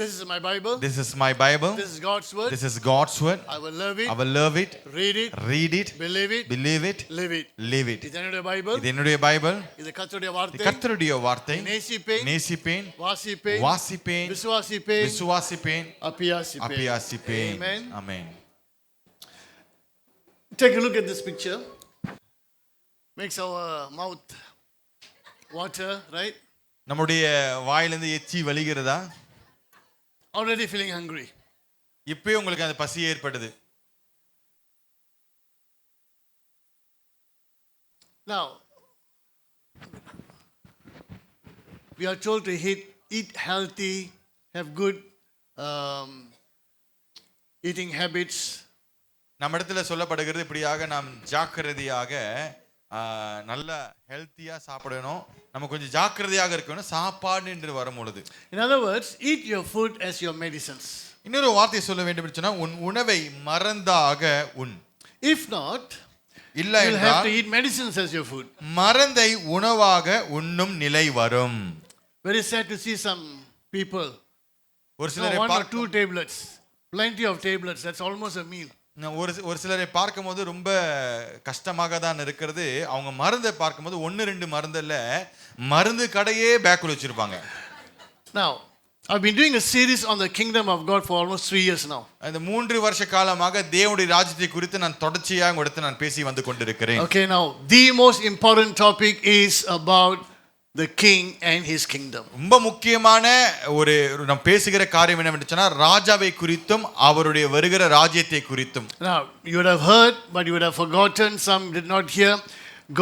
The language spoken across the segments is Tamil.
This is my Bible. This is my Bible. This is God's word. This is God's word. I will love it. I will love it. Read it. Read it. Believe it. Believe it. Live it. Live it. இது என்னுடைய பைபிள். இது என்னுடைய பைபிள். இது கர்த்தருடைய வார்த்தை. கர்த்தருடைய வார்த்தை. நேசிப்பேன். நேசிப்பேன். வாசிப்பேன். வாசிப்பேன். விசுவாசிப்பேன். விசுவாசிப்பேன். அபியாசிப்பேன். அபியாசிப்பேன். Amen. Amen. Take a look at this picture. Makes our mouth water, right? நம்முடைய வாயிலிருந்து எச்சி வலிகிறதா? Already feeling hungry. இப்பவே உங்களுக்கு அந்த பசி ஏற்படுது. Now, we are told to eat healthy, have good eating habits. நம்ம இடத்துல சொல்லப்படுகிறது இப்படியாக நாம் ஜாக்கிரதையாக நல்ல ஹெல்த்தியா சாப்பிடணும். நம்ம கொஞ்சம் ஜாக்கிரதையாக இருக்கணும் சாப்பாடு என்று வரும்பொழுது. In other words, eat your food as your medicines. இன்னொரு வார்த்தை சொல்ல வேண்டும் என்று சொன்னா உன் உணவை மருந்தாக உண். If not, இல்ல you'll have to eat medicines as your food. மருந்தை உணவாக உண்ணும் நிலை வரும். Very sad to see some people. ஒரு சிலரை one or two tablets, plenty of tablets. That's almost a meal. ஒரு சிலரை பார்க்கும்போது ரொம்ப கஷ்டமாக தான் இருக்கிறது. அவங்க மருந்தை பார்க்கும்போது 1-2 மருந்துல மருந்து கடையே பேக்குல வச்சிருப்பாங்க. Now, I've been doing a series on the kingdom of God for almost 3 years now. இந்த 3 வருஷ காலமாக தேவனுடைய ராஜ்யத்தை குறித்து நான் தொடர்ச்சியாக உங்களுக்கு நான் பேசி வந்து கொண்டிருக்கிறேன். Okay, now the most important topic is about the king and his kingdom. ரொம்ப முக்கியமான ஒரு நாம் பேசுகிற காரியம் என்னவென்று சொன்னால் ராஜாவை குறித்தும் அவருடைய வருகிற ராஜ்யத்தை குறித்தும். Now, you would have heard but you would have forgotten, some did not hear.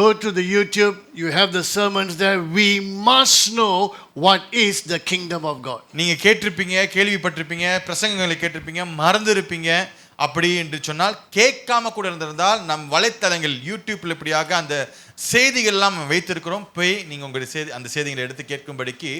Go to the YouTube, you have the sermons there. We must know what is the kingdom of God. நீங்க கேட்டிருப்பீங்க, கேள்விப்பட்டிருப்பீங்க, பிரசங்கங்களை கேட்டிருப்பீங்க, மறந்திருப்பீங்க. அப்படி என்று சொன்னால் கேட்காம கூட இருந்திருந்தால் நம் வலைத்தளங்கள் யூடியூப்ல இப்படியாக அந்த செய்திகள் எல்லாம் வைத்திருக்கிறோம். போய் நீங்க உங்களுடைய அந்த செய்திகளை எடுத்து கேட்கும்படிக்கு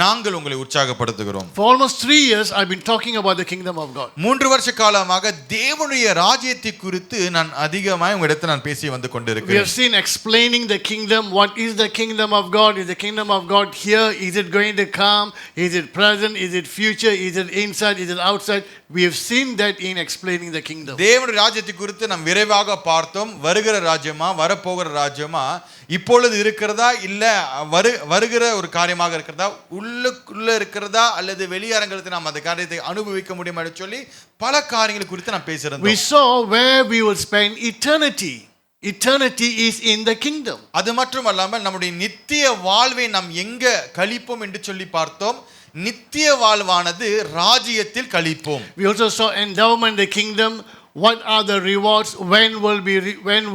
நாங்கள் உங்களை உற்சாகப்படுத்துகிறோம். For almost 3 years I've been talking about the kingdom of God. 3 வருஷ காலமாக தேவனுடைய ராஜ்யத்தை குறித்து நான் அதிகமாக உங்களிடத்தில் நான் பேசி வந்து கொண்டிருக்கிறேன். We have seen explaining the kingdom. What is the kingdom of God? Is the kingdom of God here? Is it going to come? Is it present? Is it future? Is it inside? Is it outside? We have seen that in explaining the kingdom. தேவனுடைய ராஜ்யத்தை குறித்து நாம் விரைவாக பார்த்தோம். வருகிற ராஜ்யமா, வரப்போகிற ராஜ்யமா, இப்பொழுது இருக்கிறதா, இல்ல வருகிற ஒரு காரியமாக இருக்கிறதா, உள்ளுக்குள்ள இருக்கிறதா, அல்லது வெளியரங்கத்தில் நாம் அந்த காரியத்தை அனுபவிக்க முடியுமா என்று சொல்லி பல காரியங்களை குறித்து நாம் பேசியிருந்தோம். We saw where we will spend eternity. Eternity is in the kingdom. அது மட்டுமல்லாமல் நம்முடைய நித்திய வாழ்வை நாம் எங்க கழிப்போம் என்று சொல்லி பார்த்தோம். நித்திய வாழ்வானது ராஜ்யத்தில் கழிப்போம். We also saw endowment the kingdom. What are the rewards? When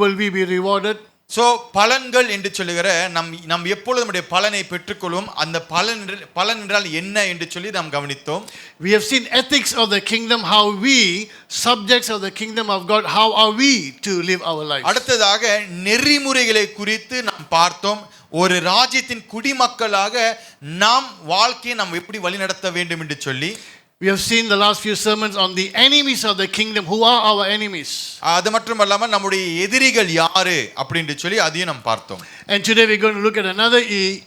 will we be rewarded? So பலன்கள் என்று சொல்லுகிற நம் எப்பொழுது நம்முடைய பலனை பெற்றுக்கொள்வோம். அந்த பலன் என்றால் என்ன என்று சொல்லி நாம் கவனித்தோம். We have seen ethics of the kingdom, how we subjects of the kingdom of God, how are we to live our lives. அடுத்ததாக நெறிமுறைகளை குறித்து நாம் பார்த்தோம். ஒரு ராஜ்யத்தின் குடிமக்களாக நாம் வாழ்க்கையை நாம் எப்படி வழிநடத்த வேண்டும் என்று சொல்லி we have seen the last few sermons on the enemies of the kingdom. Who are our enemies? அது மட்டுமல்லாமல் நம்முடைய எதிரிகள் யாரு அப்படினு சொல்லி அதையும் நாம் பார்த்தோம். And today we are going to look at another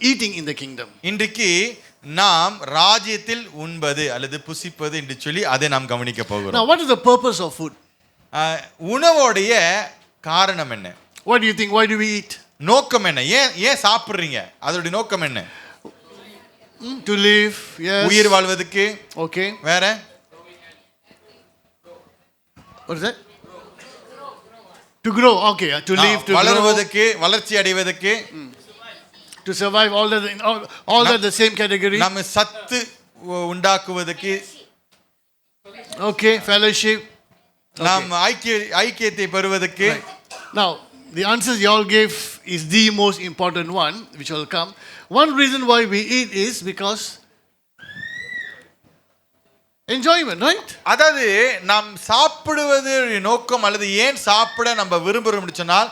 eating in the kingdom. இன்றைக்கு நாம் ராஜ்யத்தில் உண்பது அல்லது புசிப்பது என்று சொல்லி அதை நாம் கவனிக்க போகிறோம். Now what is the purpose of food? உணவோடைய காரணம் என்ன? What do you think? Why do we eat? நோக்கம் என்ன? ஏன் சாப்பிடுறீங்க? அதோட நோக்கம் என்ன? To live, yes. உயிர் வாழ்வதற்கு. Okay. வேற? What is that? To grow. Okay, to live, to வளர்வதற்கு, வளர்ச்சி அடைவதற்கு. To survive, all that the same category. நம்ம சத்து உண்டாக்குவதற்கு. Okay, fellowship. நாம் ஐக்கியத்தை பெறுவதற்கு. Now, the answers you all gave is the most important one, which will come. One reason why we eat is because enjoyment, right? அதாவது நாம் சாப்பிடுவது நோக்கம் அல்லது ஏன் சாப்பிட நம்ம விரும்புறோம் சொன்னால்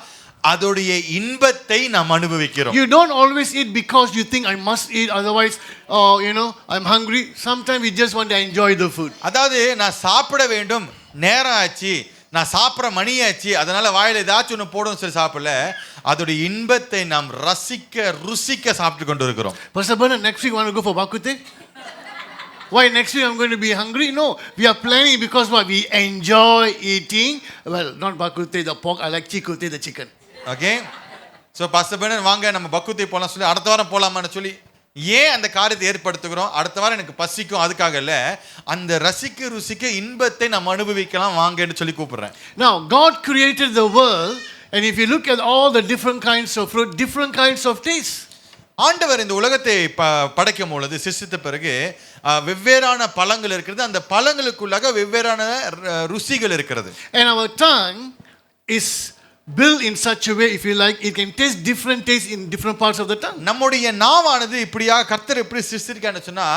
அதோடைய இன்பத்தை நாம் அனுபவிக்கிறோம். You don't always eat because you think I must eat, otherwise I'm hungry. Sometimes we just want to enjoy the food. அதாவது நான் சாப்பிட வேண்டும், நேரம் ஆச்சு, நான் சாப்பிட்ற மணி ஆச்சு, அதனால வாயில ஏதாச்சும் ஒன்று போடும் சொல்லி சாப்பிடல, அதோடைய இன்பத்தை நாம் ருசிக்க சாப்பிட்டு கொண்டு இருக்கிறோம். Pastor Bernard, next week want to go for Bakute? Why next week I'm going to be hungry? No, we are planning because what? We enjoy eating. Well, not bakute, the pork. I like chikute, the chicken. Okay. So pastor Bernard வாங்க நம்ம பக்குத்தி போகலாம் சொல்லி அடுத்த வாரம் போகலாமான்னு சொல்லி ஏன் அந்த காரியத்தை ஏற்படுத்துகிறோம்? அடுத்த வாரம் எனக்கு பசிக்கும், அதுக்காக இல்லை, அந்த ரசிக்க ருசிக்க இன்பத்தை நம்ம அனுபவிக்கலாம் வாங்கன்னு சொல்லி கூப்பிடுறேன். Now, God created the world, and if you look at all the different kinds of fruit, different kinds of taste. ஆண்டவர் இந்த உலகத்தை படைக்கும் பொழுது சிருஷ்டித்த பிறகு வெவ்வேறான பழங்கள் இருக்கிறது, அந்த பழங்களுக்குள்ளாக வெவ்வேறான ருசிகள் இருக்கிறது. And our tongue is built in such a way, if you like, it can taste different tastes in different parts of the tongue. நம்முடைய நாவானது இப்படியாக கர்த்தர் எப்படி சிருஷ்டிருக்கான்னு சொன்னா,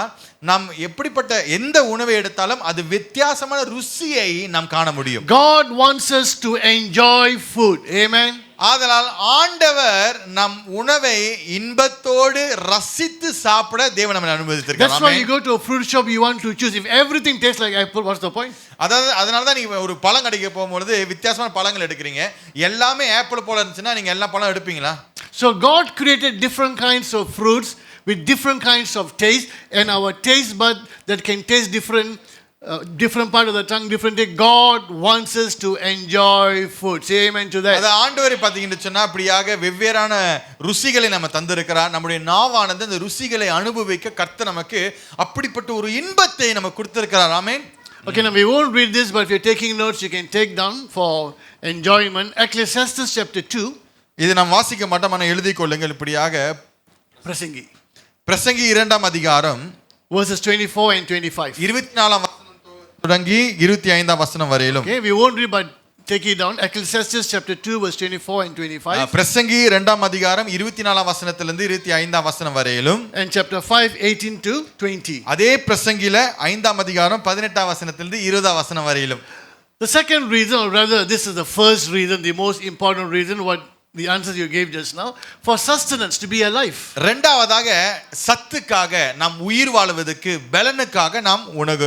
நாம் எப்படிப்பட்ட எந்த உணவை எடுத்தாலும் அது வித்தியாசமான ருசியை நாம் காண முடியும். God wants us to enjoy food. Amen. ஆதலால் ஆண்டவர் நம் உணவை இன்பத்தோடு ரசித்து சாப்பிட தேவன் நம்மை அனுமதித்திருக்கிறார். That's why you go to a fruit shop, you want to choose. If everything tastes like apple, what's the point? அதனால தான் நீங்க ஒரு பழம் கடைக்கு போகும்போது வித்தியாசமான பழங்கள் எடுக்கிறீங்க. எல்லாமே ஆப்பிள் போல இருந்துச்சுன்னா நீங்க எல்லா பழம் எடுப்பீங்களா? So God created different kinds of fruits with different kinds of taste, and our taste bud that can taste different part of the tongue, different taste. God wants us to enjoy food. Say amen to that. அது ஆண்டவரை பாத்தீங்கன்னு சொன்னா அப்படியாக வெவ்வேறான ருசிகளை நம்ம தந்திருக்கிறார். நம்முடைய நாவானது அந்த ருசிகளை அனுபவிக்க கர்த்தர் நமக்கு அப்படிப்பட்ட ஒரு இன்பத்தை நமக்கு கொடுத்திருக்கிறார். ஆமென். Okay, now we won't read this, but if you're taking notes, you can take down for enjoyment. Ecclesiastes chapter 2. இது நாம் வாசிக்க மாட்டோம், ஆனால் எழுதிக் கொள்ளுங்கள். இப்படியாக பிரசங்கி 2ஆம் அதிகாரம் verses 24 and 25. 24ஆம் வசனம் தொடங்கி 25ஆம் வசனம் வரையிலும். Okay, we won't read, but take it down. Ecclesiastes chapter 2 verse 24 and 25. பிரசங்கி 2ஆம் அதிகாரம் 24ஆம் வசனத்திலிருந்து 25ஆம் வசனம் வரையிலும். And chapter 5 18 to 20. அதே பிரசங்கில 5ஆம் அதிகாரம் 18ஆம் வசனத்திலிருந்து 20ஆம் வசனம் வரையிலும். The second reason, or rather this is the first reason, the most important reason, what the answers you gave just now, for sustenance, to be alive. இரண்டாவதாக சத்துக்காக, நாம் உயிர் வாழ்வதற்கு, பலனுக்காக நாம் உணவு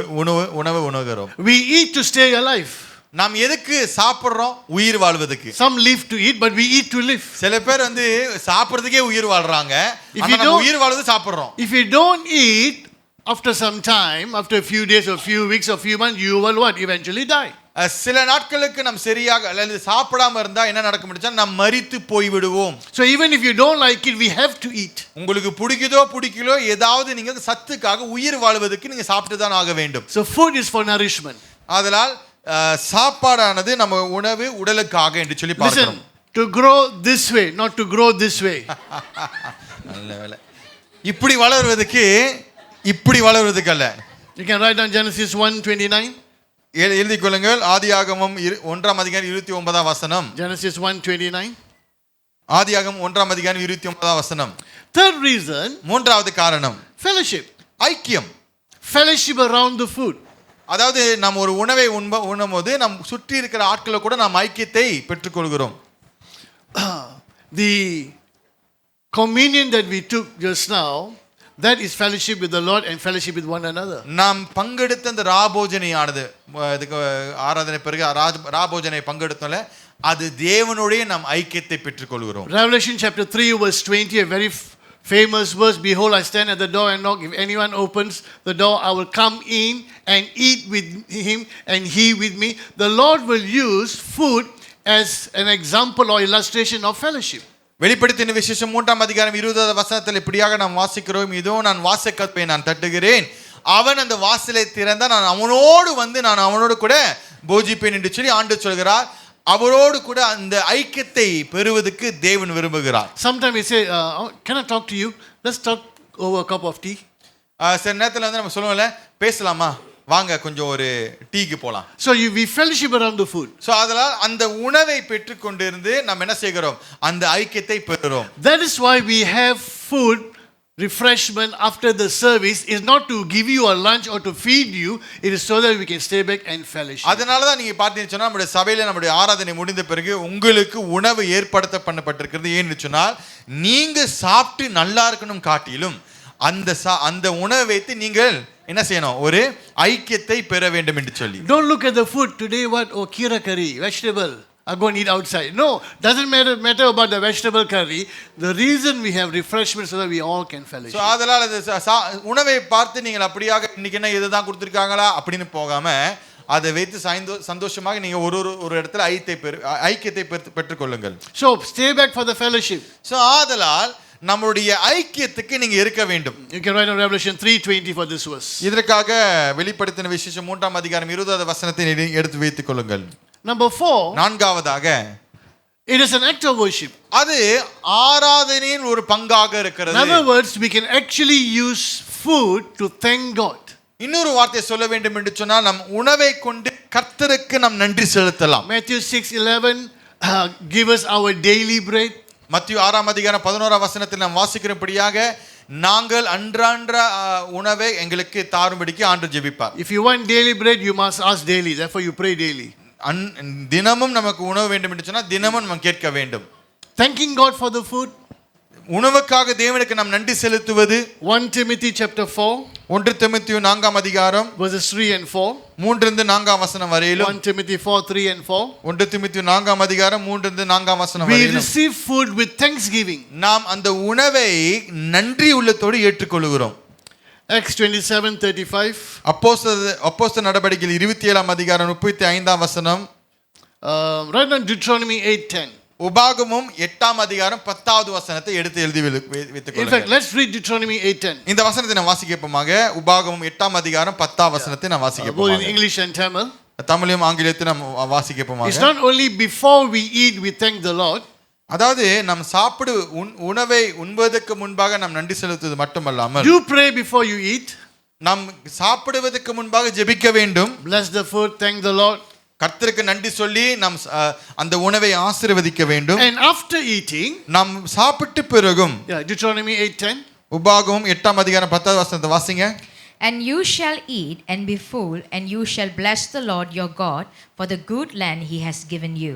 உண்ணுகிறோம். We eat to stay alive. நாம் எதுக்கு சாப்பிடுறோம்? உயிர் வாழ்வதற்கு. Some live to eat, but we eat to live. சில பேர் வந்து சாப்பிடுறதுக்கே உயிர் வாழ்றாங்க, ஆனா நம்ம உயிர் வாழ்வது சாப்பிடுறோம். If you don't eat, after some time, after a few days or few weeks or few months, you will what? Eventually die. சில நாட்களுக்கு நாம் சரியாக அல்லது சாப்பிடாம இருந்தா என்ன நடக்கும்னா நாம் மரித்து போய் விடுவோம். So even if you don't like it, we have to eat. உங்களுக்கு பிடிக்குதோ பிடிக்கலோ ஏதாவது நீங்க சத்துக்காக உயிர் வாழ்வதற்கு நீங்க சாப்பிட்டு தான் ஆக வேண்டும். So food is for nourishment. அதனால் சாப்பாடானது நம்ம உணவு உடலுக்காக என்று சொல்லி பார்க்கிறோம். To grow this way, not to grow this way. நல்ல வேளை. இப்படி வளர்வதற்கு இப்படி வளர்வதற்கு அல்ல. You can write down Genesis 1:29. எழுதிக் கொள்ளுங்கள். ஆதியாகமம் 1ஆம் அதிகாரம் 29ஆம் வசனம். Genesis 1:29. ஆதியாகமம் 1ஆம் அதிகாரம் 29ஆம் வசனம். Third reason, மூன்றாவது காரணம், fellowship. ஐக்கியம். Fellowship around the food. அதாவது நாம் ஒரு உணவை உண்ணும்போது நம் சுற்றி இருக்கிற ஆட்களை கூட நாம் ஐக்கியத்தை பெற்றுக்கொள்கிறோம். The communion that we took just now, that is fellowship with the Lord and fellowship with one another. நாம் பங்கெடுத்த அந்த ராபோஜனையானது, இதுக்கு ஆராதனை பிறகு ராபோஜனை பங்கெடுத்தோம்ல, அது தேவனுடைய நாம் ஐக்கியத்தை பெற்றுக்கொள்கிறோம். Revelation chapter 3 verse 20, a very famous verse. Behold, I stand at the door and knock. If anyone opens the door, I will come in and eat with him and he with me. The Lord will use food as an example or illustration of fellowship. வெளிப்படுத்தின விசேஷம் 3ஆம் அதிகாரம் 20ஆம் வசனத்தில் இப்படியாக நாம் வாசிக்கிறோம். இதோ நான் வாசற்கதவை நான் தட்டுகிறேன், அவன் அந்த வாசலை திறந்தால் நான் அவனோடு வந்து நான் அவனோடு கூட போஜிப்பேன் என்று சொல்லி ஆண்டவர் சொல்கிறார். அவரோடு கூட அந்த ஐக்கியத்தை பெறுவதற்கு தேவன் விரும்புகிறார். Sometimes we say, can I talk to you? Let's talk over a cup of tea. சில நேரத்தில் வந்து நம்ம சொல்லுவோம்ல, பேசலாமா, வாங்க கொஞ்சம் ஒரு டீக்கு போலாம். So we fellowship around the food. So அதனால் அந்த உணவை பெற்றுக்கொண்டிருந்து நாம் என்ன செய்கிறோம்? அந்த ஐக்கியத்தை பெறுகிறோம். That is why we have food refreshment after the service, is not to give you a lunch or to feed you, it is so that we can stay back and fellowship. அதனால தான் நீங்க பார்த்தீங்கன்னு சொன்னா நம்முடைய சபையில நம்முடைய ஆராதனை முடிந்த பிறகு உங்களுக்கு உணவு ஏற்படுத்த பண்ணப்பட்டிருக்கிறது. ஏன்னு சொன்னால் நீங்க சாப்பிட்டு நல்லா இருக்கணும் காட்டிலும் அந்த உணவை வைத்து நீங்கள் என்ன செய்யணும்? ஒரு ஐக்கியத்தை பெற வேண்டும் என்று சொல்லி. Don't look at the food today. What? Oh, kira curry, vegetable. I'll go and eat outside. No, doesn't matter about the vegetable curry. The reason we have refreshments so that we all can fellowship. So அதனால் அது உணவை பார்த்து நீங்கள் அப்படியாக இன்னைக்கு என்ன இதுதான் கொடுத்துருக்காங்களா அப்படின்னு போகாம அதை வைத்து சந்தோஷமாக நீங்க ஒரு இடத்துல ஐக்கியத்தை பெற்றுக்கொள்ளுங்கள். So stay back for the fellowship. So ஆதலால் நம்மளுடைய ஐக்கியத்துக்கு நீங்க இருக்க வேண்டும். You can write on Revelation 3:20 for this verse. இதற்காக வெளிப்படுத்தின விசேஷம் 3ஆம் அதிகாரம் 20வது வசனத்தை எடுத்து வைத்துக் கொள்ளுங்கள். Number 4. நான்காவதாக it is an act of worship. அது ஆராதனையின் ஒரு பங்காக இருக்கிறது. In other words, we can actually use food to thank God. இன்னொரு வார்த்தை சொல்ல வேண்டும் என்று சொன்னால் நம் உணவை கொண்டு கர்த்தருக்கு நாம் நன்றி செலுத்தலாம். Matthew 6:11 give us our daily bread. மத்தேயு 6ஆம் அதிகாரம் 11ஆம் வசனத்தில் நாம் வாசிக்கிறபடியாக நாங்கள் அன்றாட உணவை எங்களுக்கு தாரும்படிக்கு ஆண்டவர் ஜெபிப்பார். If you want daily bread, you must ask daily. Therefore you pray daily. தினமும் நமக்கு உணவு வேண்டும் என்று சொன்னால் தினமும் நாம் கேட்க வேண்டும். Thanking God for the food. உணவுக்காக தேவனுக்கு நாம் நன்றி செலுத்துவது. 1 Timothy chapter 4. 1 தீமோத்தேயு 4ஆம் அதிகாரம் verses 3 and 4. 3 இருந்து 4ஆம் வசனம் வரையிலும். 1 Timothy 4:3 and 4. 1 தீமோத்தேயு 4ஆம் அதிகாரம் 3 இருந்து 4ஆம் வசனம் வரையிலும். We receive food with thanksgiving. நாம் அந்த உணவை நன்றி உள்ளத்தோடு ஏற்றுக்கொள்கிறோம். Acts 27:35. அப்போஸ்தலர் நடபடிகள் 27ஆம் அதிகாரம் 35ஆம் வசனம். Right on Deuteronomy 8:10. உபாகமம் 8ஆம் அதிகாரம் 10வது வசனத்தை எடுத்து எழுதி வைத்துக் கொள்ளுங்கள். In fact, let's read Deuteronomy 8:10. இந்த வசனத்தை நாம் வாசிக்கப்போமாக உபாகமம் 8ஆம் அதிகாரம் 10ஆம் வசனத்தை நாம் Both வாசிக்கப்போமாக. in English and Tamil. தமிழிலும் ஆங்கிலத்திலும் நாம் வாசிக்கப்போமாக. It's not only before we eat we thank the Lord. அதாவது நாம் சாப்பிடு உணவை உண்பதற்கு முன்பாக நாம் நன்றி செலுத்துவது மட்டுமல்லாமல் You pray before you eat. நாம் சாப்பிடுவதற்கு முன்பாக ஜெபிக்க வேண்டும். Bless the food, thank the Lord. கர்த்தருக்கு நன்றி சொல்லி நாம் அந்த உணவை ஆசீர்வதிக்க வேண்டும். And after eating, நாம் சாப்பிட்ட பிறகும் Deuteronomy 8:10. உபாகமம் 8ஆம் அதிகாரம் 10வது வசனத்தை வாசிங்க. And you shall eat and be full, and you shall bless the Lord your God for the good land he has given you.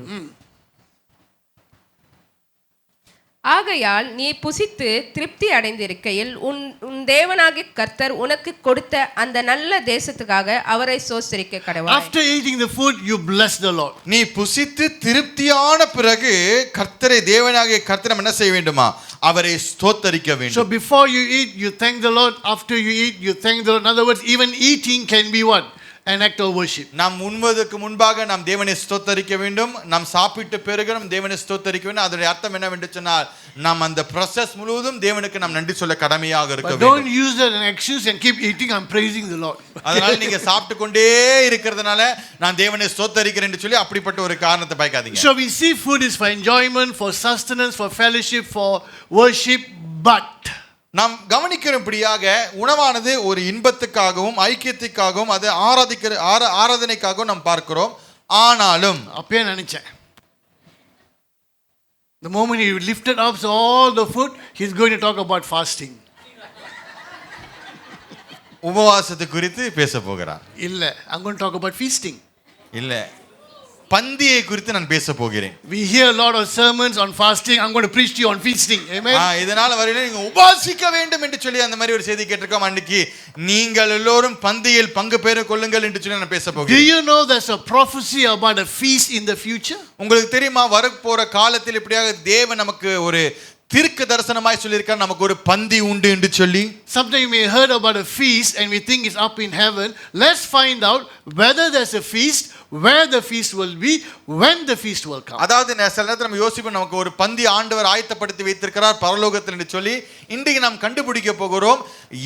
ஆகையால் நீ புசித்து திருப்தி அடைந்திருக்கையில் உன் தேவனாகிய கர்த்தர் உனக்கு கொடுத்த அந்த நல்ல தேசத்துக்காக அவரை ஸ்தோத்திரிக்க கடவாய். After eating the food, you bless the Lord. நீ புசித்து திருப்தியான பிறகு கர்த்தரை தேவனாகிய கர்த்தரை என்ன செய்ய வேண்டுமா? அவரை ஸ்தோத்தரிக்க வேண்டும். So before you eat, you thank the Lord. After you eat, you thank the Lord. In other words, even eating can be what? An act of worship. நாம் உண்பதற்கு முன்பாக நாம் தேவனை ஸ்தோத்தரிக்க வேண்டும். நாம் சாப்பிட்ட பிறகு நாம் தேவனை ஸ்தோத்தரிக்க வேண்டும். அதோட அர்த்தம் என்னவென்று சொன்னால் நாம் அந்த process முழுவதும் தேவனுக்கு நாம் நன்றி சொல்ல கடமையாக இருக்க வேண்டும். Don't use that as an excuse and keep eating. I'm praising the Lord. அதனால நீங்க சாப்பிட்டு கொண்டே இருக்கிறதுனால நான் தேவனை ஸ்தோத்தரிக்கிறேன் என்று சொல்லி அப்படிப்பட்ட ஒரு காரணத்தை பாய்க்காதீங்க. So we see food is for enjoyment, for sustenance, for fellowship, for worship, but நாம் கவனிக்கிறபடியாக உணவானது ஒரு இன்பத்துக்காகவும் ஐக்கியத்துக்காகவும் அது ஆராதனைக்காகவும் நாம் பார்க்கிறோம். ஆனாலும் அப்பே நினைச்சேன், the moment he lifted up all the food, he's going to talk about fasting. உபவாசத்தை குறித்து பேச போகிறார். இல்ல, I'm going to talk about feasting. இல்ல, பந்தியை குறித்து நான் பேச போகிறேன். We hear a lot of sermons on fasting. I'm going to preach to you on feasting. Amen. இதனால வரையில நீங்க உபவாசிக்க வேண்டும் என்று சொல்லி அந்த மாதிரி ஒரு செய்தி கேட்டிருக்கோம். அன்னைக்கு நீங்கள் எல்லோரும் பந்தியில் பங்கு பெற கொள்ளுங்கள் என்று சொல்லி நான் பேச போகிறேன். Do you know there's a prophecy about a feast in the future? உங்களுக்கு தெரியுமா வரப்போற காலத்தில் இப்படியாக தேவன் நமக்கு ஒரு தீர்க்க தரிசனமாய் சொல்லியிருக்கார், நமக்கு ஒரு பந்தி உண்டு என்று சொல்லி. Sometimes you may heard about a feast and we think it's up in heaven. Let's find out whether there's a feast, where the feast will be, when the feast will come. அதாவது சில நேரத்தில் நம்ம யோசிப்போம், நமக்கு ஒரு பந்தி ஆண்டவர் ஆயத்தப்படுத்தி வைத்திருக்கிறார் பரலோகத்தில் என்று சொல்லி. இன்றைக்கு நாம் கண்டுபிடிக்க போகிறோம்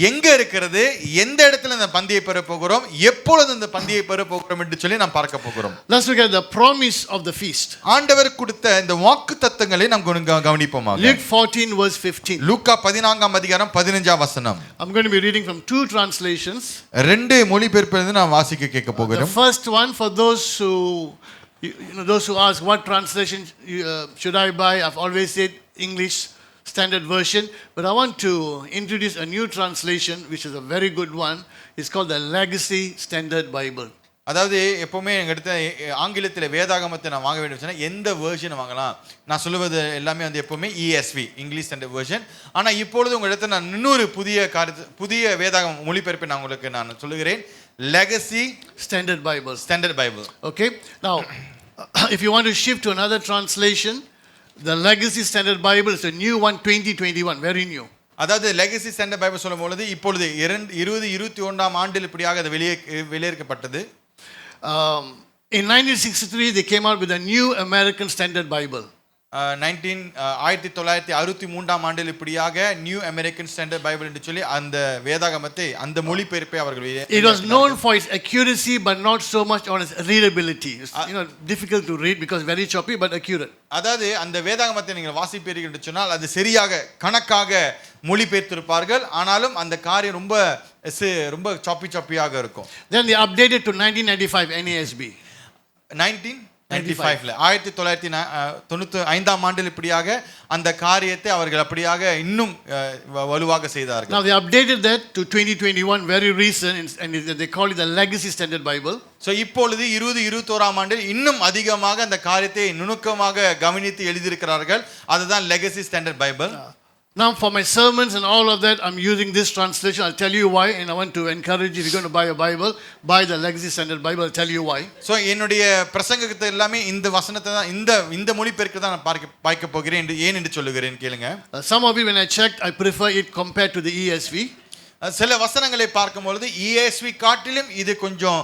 எங்க இருக்கிறது, எந்த இடத்துல இந்த பந்தியை பெற போகிறோம், எப்பொழுது இந்த பந்தியை பெற போகிறோம் என்று சொல்லி நாம் பார்க்க போகிறோம். Let's look at the promise of the feast. ஆண்டவர் கொடுத்த இந்த வாக்குத்தத்தங்களை நாம் கவனிப்போமாக. Luke 14 verse 15. லூக்கா 14ஆம் அதிகாரம் 15ஆம் வசனம். I'm going to be reading from two translations. ரெண்டு மொழிபெயர்ப்பிலிருந்து நான் வாசிக்க கேட்க The போகிறேன். first one, for those who those who ask what translation should I buy, I've always said English Standard Version, but I want to introduce a new translation which is a very good one. It's called the Legacy Standard Bible. அதாவது எப்பவுமே எங்கிட்ட ஆங்கிலத்தில் வேதாகமத்தை நான் வாங்க வேண்டும் சொன்னால் எந்த வேர்ஷன் வாங்கலாம்? நான் சொல்லுவது எல்லாமே வந்து எப்பவுமே ESV, இங்கிலீஷ் ஸ்டாண்டர்ட் வேர்ஷன். ஆனால் இப்பொழுது உங்களிடத்தில் நான் இன்னொரு புதிய வேதாகம மொழிபெயர்ப்பை நான் உங்களுக்கு சொல்லுகிறேன். Legacy Standard Bible. Standard Bible. Okay. Now, if you want to shift to another translation, the Legacy Standard Bible is a new one, 2021, very new. அதாவது லெகசி ஸ்டாண்டர்ட் பைபிள் சொல்லும் பொழுது இப்பொழுது 2021ஆம் ஆண்டில் இப்படியாக அது வெளியேற்கப்பட்டது. In 1963 they came out with a new American Standard Bible. 1963ஆம் ஆண்டில் இப்படியாக நியூ அமெரிக்கன் ஸ்டாண்டர்ட் பைபிள் என்று சொல்லி அந்த வேதாகமத்தை அந்த மொழிபெயர்ப்பை அவர்கள் It was known for its accuracy but not so much on its readability. It's, difficult to read because very choppy but accurate. அதாவது அந்த வேதாகமத்தை நீங்கள் வாசிப்பீர்கள் என்று சொன்னால் அது சரியாக கணக்காக மொழிபெயர்த்திருப்பார்கள், ஆனாலும் அந்த காரியம் ரொம்ப சாப்பியாக இருக்கும். Then they updated to 1995 NASB. 1995ல 1995ஆம் ஆண்டில் இப்படியாக அந்த காரியத்தை அவர்கள் அப்படியாக இன்னும் வலுவாக செய்தார்கள். Now they updated that to 2021 very recent and they call it the Legacy Standard Bible. So இப்பொழுது 2021ஆம் ஆண்டில் இன்னும் அதிகமாக அந்த காரியத்தை நுணுக்கமாக கவனித்து எழுதியிருக்கிறார்கள். அதுதான் legacy standard Bible. Now for my sermons and all of that I'm using this translation. I'll tell you why, and I want to encourage you, if you're going to buy a Bible, buy the Legacy Standard Bible. I'll tell you why. So என்னுடைய பிரசங்கத்தை எல்லாமே இந்த வசனத்தை தான் இந்த மொழிபெயர்ப்பு தான் நான் பார்க்க போகிறேன் ஏன் என்று சொல்லுகிறேன் கேளுங்க. Some of you, when I checked, I prefer it compared to the ESV. சில வசனங்களை பார்க்கும் பொழுது ESV காட்டிலும் இது கொஞ்சம்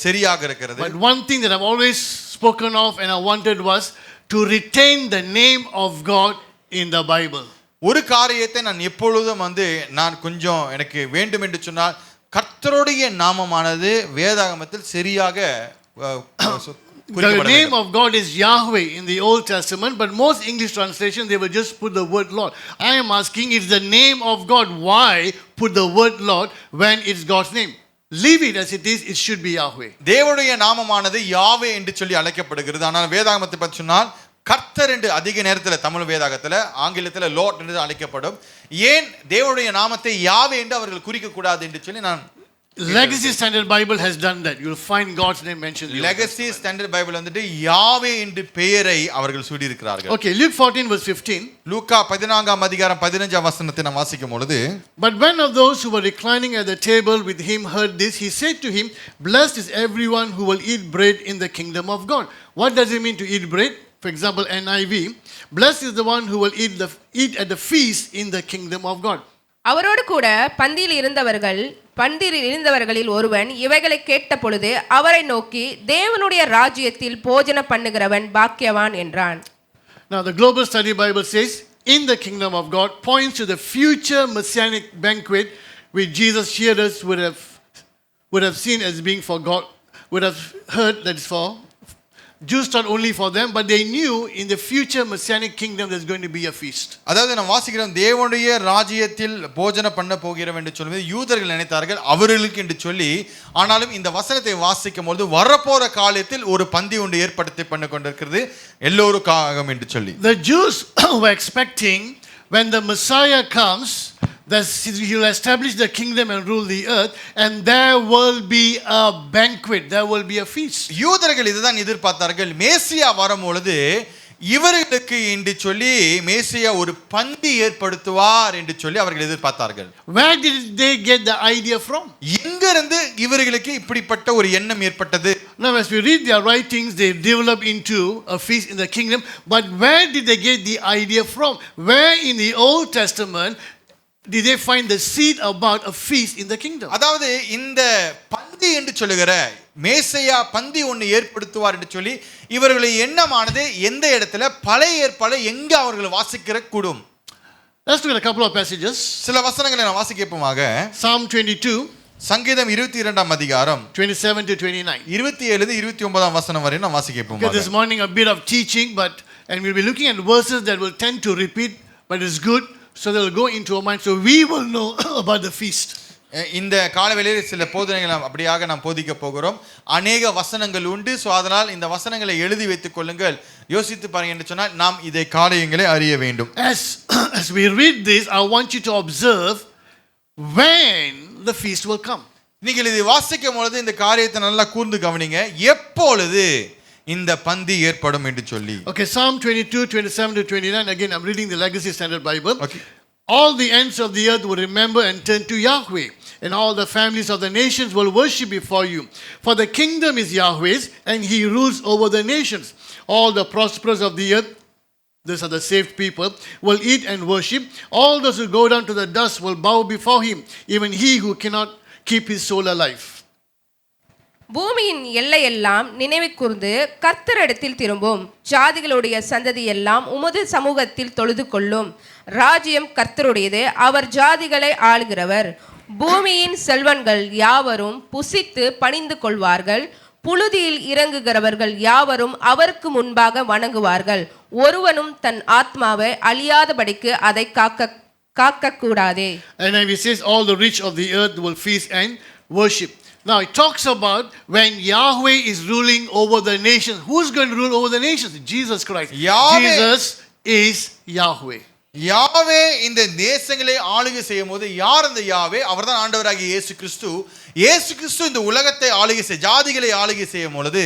சரியாக இருக்கிறது. But one thing that I've always spoken of and I wanted was to retain the name of God in the Bible. ஒரு காரியத்தை நான் எப்பொழுதும் நான் கொஞ்சம் எனக்கு வேண்டும் என்று சொன்னால் கர்த்தருடைய நாமமானது வேதாகமத்தில் சரியாக The name of God is Yahweh in the Old Testament, but most English translations they will just put the word Lord. I am asking, it's the name of God. Why put the word Lord when it's God's name? Leave it as it is. It should be Yahweh. தேவனுடைய நாமமானது யாவே என்று சொல்லி அழைக்கப்படுகிறது. ஆனால் வேதாகமத்தை பற்றி சொன்னால் கர்த்தர் என்று அதிக நேரத்தில் தமிழ் வேதாகத்தில் ஆங்கிலத்தில் லார்ட் என்று அழைக்கப்படும். ஏன் தேவனுடைய நாமத்தை யாவே என்று அவர்கள் குறிக்க கூடாது என்று சொல்லி நான் Legacy Standard Bible has done that. You'll find God's name mentioned. Legacy Standard Bible யாவே என்று பெயரை அவர்கள் சூடி இருக்கிறார்கள். Okay, Luke 14 verse 15. லூக்கா 14ஆம் அதிகாரம் 15ஆம் வசனத்தை நாம் வாசிக்கும் பொழுது, But one of those who were reclining at the table with him heard this. He said to him, Blessed is everyone who will eat bread in the kingdom of God. What does it mean to eat bread? For example, NIV, blessed is the one who will eat at the feast in the kingdom of God. அவரோடு கூட பந்தியில் இருந்தவர்களில் ஒருவன் இவைகளை கேட்ட பொழுது அவரை நோக்கி தேவனுடைய ராஜ்யத்தில் போஜன பண்ணுகிறவன் பாக்கியவான் என்றான். Now the Global Study Bible says, in the kingdom of God points to the future messianic banquet which Jesus hearers would have seen as being for God, would have heard that is for Jews, not only for them, but they knew in the future messianic kingdom there's going to be a feast. அதாவது நாம் வாசிக்கிறோம் தேவனுடைய ராஜ்யத்தில் போஜன பண்ண போகிறோம் என்று சொல்லும்போது யூதர்கள் நினைத்தார்கள் அவர்களுக்கு என்று சொல்லி, ஆனாலும் இந்த வசனத்தை வாசிக்கும் பொழுது வரப்போற காலத்தில் ஒரு பந்தி ஒன்று ஏற்படுத்தி பண்ண கொண்டிருக்கிறது எல்லோருக்காக என்று சொல்லி. The Jews were expecting when the Messiah comes that he will establish the kingdom and rule the earth, and there will be a banquet, there will be a feast. யூதர்கள் இதுதான் எதிர்பார்த்தார்கள். மேசியா வரும்பொழுது இவர்களுக்கு என்று சொல்லி மேசியா ஒரு பந்தி ஏற்படுத்துவார் என்று சொல்லி அவர்கள் எதிர்பார்த்தார்கள். Where did they get the idea from? எங்கிருந்து இவர்களுக்கு இப்படிப்பட்ட ஒரு எண்ணம் ஏற்பட்டது? Now as we read their writings, they develop into a feast in the kingdom, but where did they get the idea from? Where in the Old Testament did they find the seed about a feast in the kingdom? அதாவது இந்த பந்தி என்று சொல்லுகிற மேசையா பந்தி ஒன்று ஏற்படுத்துவார் என்று சொல்லி இவர்களுடைய எண்ணமானது எந்த இடத்துல பழைய ஏற்பாடு எங்க அவர்கள் வாசிக்கிற கூடும்? Let's look at a couple of passages. சில வசனங்களை நான் வாசிக்கப்போமாக Psalm 22 சங்கீதம் 22ஆம் அதிகாரம் 27 to 29. 27 29ஆம் வசனம் வரை நான் வாசிக்கப்போமாக. This morning a bit of teaching, and we'll be looking at verses that will tend to repeat, but it's good, so they'll go into our mind, so we will know about the feast. இந்த காலவேளையில் சில போதனைகளை அப்படியாக நாம் போதிக்க போகிறோம். அநேக வசனங்கள் உண்டு. ஸோ அதனால் இந்த வசனங்களை எழுதி வைத்துக் கொள்ளுங்கள், யோசித்து பாருங்க என்று சொன்னால் நாம் இதை காரியங்களை அறிய வேண்டும். As we read this, I want you to observe when the feast will come. நீங்கள் இதை வாசிக்கும் பொழுது இந்த காரியத்தை நல்லா கூர்ந்து கவனிங்க, எப்பொழுது இந்த பந்தி ஏற்படும் என்று சொல்லி. Okay, Psalm 22 27 to 29. Again, I'm reading the Legacy Standard Bible. Okay. All the ends of the earth will remember and turn to Yahweh, and all the families of the nations will worship before you. For the kingdom is Yahweh's, and he rules over the nations. all the prosperous of the earth, these are the saved people, will eat and worship. All those who go down to the dust will bow before him, even he who cannot keep his soul alive. பூமியின் எல்லையெல்லாம் நினைவு கூர்ந்து கர்த்தரிடத்தில் திரும்பும். ஜாதிகளுடைய சந்ததி எல்லாம் உமது சமூகத்தில் தொழுது கொள்ளும். ராஜ்யம் கர்த்தருடையது, அவர் ஜாதிகளை ஆளுகிறவர். பூமியின் செல்வன்கள் யாவரும் புசித்து பணிந்து கொள்வார்கள். புழுதியில் இறங்குகிறவர்கள் யாவரும் அவருக்கு முன்பாக வணங்குவார்கள். ஒருவனும் தன் ஆத்மாவை அழியாதபடிக்கு அதை காக்க கூடாதே. And then he says, all the rich of the earth will feast and worship. Now it talks about when Yahweh is ruling over the nations. Who's going to rule over the nations? Jesus Christ. Yahweh. Jesus is Yahweh. யாவே இந்த தேசங்களை ஆளுகை செய்யும் போது யார் அந்த யாவே? அவர்தான் ஆண்டவராகிய இயேசு கிறிஸ்து. இயேசு கிறிஸ்து இந்த உலகத்தை ஆளுகை செய்ய, ஜாதிகளை ஆளுகை செய்யும் பொழுது,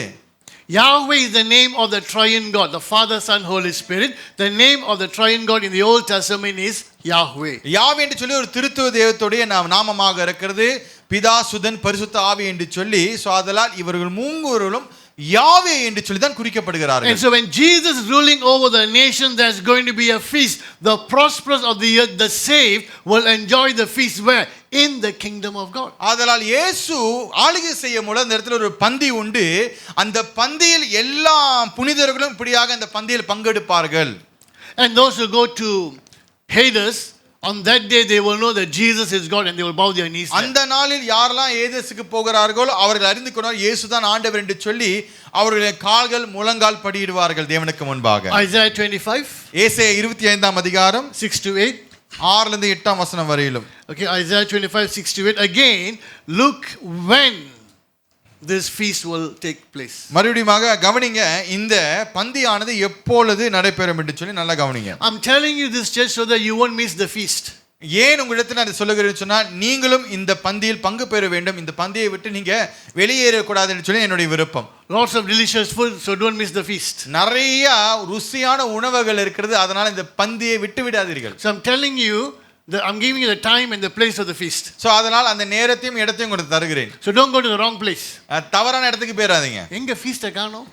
Yahweh is the name of the triune God, the Father, Son, Holy Spirit. The name of the triune God in the Old Testament is Yahweh. யாவே என்று சொல்லி ஒரு திருத்துவ தெய்வத்துடைய நாமமாக இருக்கிறது. பிதா, சுதன், பரிசுத்த ஆவி என்று சொல்லி, சோ அதனால் இவர்கள் மூவரும் யாவே என்று சொல்லி தான் குறிக்கப்படுகிறார்கள். And so when Jesus is ruling over the nation, there's going to be a feast. The prosperous of the earth, the saved, will enjoy the feast where? In the kingdom of God. அதனால் இயேசு ஆளுகை செய்யும் பொழுது அந்த இடத்துல ஒரு பந்தி உண்டு. அந்த பந்தியில் எல்லா புனிதர்களும் இப்படியாக அந்த பந்தியில் பங்கெடுப்பார்கள். And those who go to Hades, on that day they will know that Jesus is God and they will bow their knees. அந்த நாளில் யாரெல்லாம் ஏதேசுக்கு போகிறார்களோ அவர்கள் அறிந்து கொண்டார் இயேசுதான் ஆண்டவர் என்று சொல்லி அவர்களுடைய கால்கள் முழங்கால் படியிடுவார்கள் தேவனுக்கு முன்பாக. Isaiah 25, ஏசாயா 25ஆம் அதிகாரம் 6 to 8. 6 லிருந்து 8ஆம் வசனம் வரையிலும். Okay, Isaiah 25, 6 to 8. Again, look when this feast will take place. மறுபடியும் கவனிங்க, இந்த பந்தியானது எப்பொழுது நடைபெறும் என்று சொல்லி நல்லா கவனிங்க. I'm telling you this just so that you won't miss the feast. ஏன் உங்களிடத்தில் நான் சொல்லுகிறேன்னு சொன்னா, நீங்களும் இந்த பந்தியில் பங்கு பெற வேண்டும். இந்த பந்தியை விட்டு நீங்க வெளியேறக்கூடாது என்று சொல்லி என்னுடைய விருப்பம். Lots of delicious food, so don't miss the feast. நிறைய ருசியான உணவுகள் இருக்கிறது, அதனால இந்த பந்தியை விட்டு விடாதீர்கள். So I'm telling you that I'm giving you the time and the place of the feast. So அதனால் அந்த நேரத்தையும் இடத்தையும் உங்களுக்கு தருகிறேன். So don't go to the wrong place. தவறான இடத்துக்கு போயிடாதீங்க. எங்க feast காணோம்?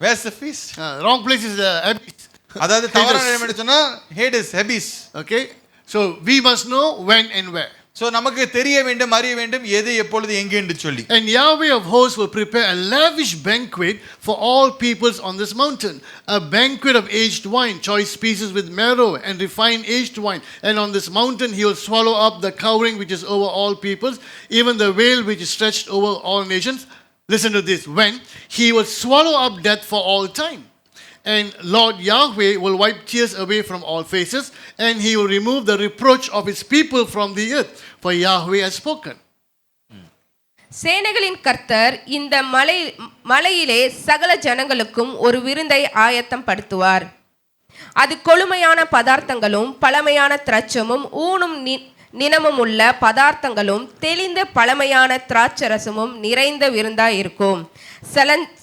Where's the feast? Wrong place is the abyss. அதாவது தவறான இடம் என்று சொன்னா Hades, abyss. Okay, so we must know when and where. So நமக்கு தெரிய வேண்டும், அறிய வேண்டும் எது எப்பொழுது எங்கே என்று சொல்லி. And Yahweh of hosts will prepare a lavish banquet for all peoples on this mountain, a banquet of aged wine, choice species with marrow and refined aged wine. And on this mountain he will swallow up the covering which is over all peoples, even the veil which is stretched over all nations. Listen to this. When he will swallow up death for all time. And Lord Yahweh will wipe tears away from all faces, and he will remove the reproach of his people from the earth, for Yahweh has spoken. சேனைகளின் கர்த்தர் இந்த மலையிலே சகல ஜனங்களுக்கும் ஒரு விருந்தை ஆயத்தம் படுத்துவார். அது கொழுமையான பதார்த்தங்களும் பழமையான திராட்சமும் ஊனும் நினமும் உள்ள பதார்த்தங்களும் தெளிந்த பழமையான திராட்சரசமும் நிறைந்த விருந்தாய் இருக்கும்.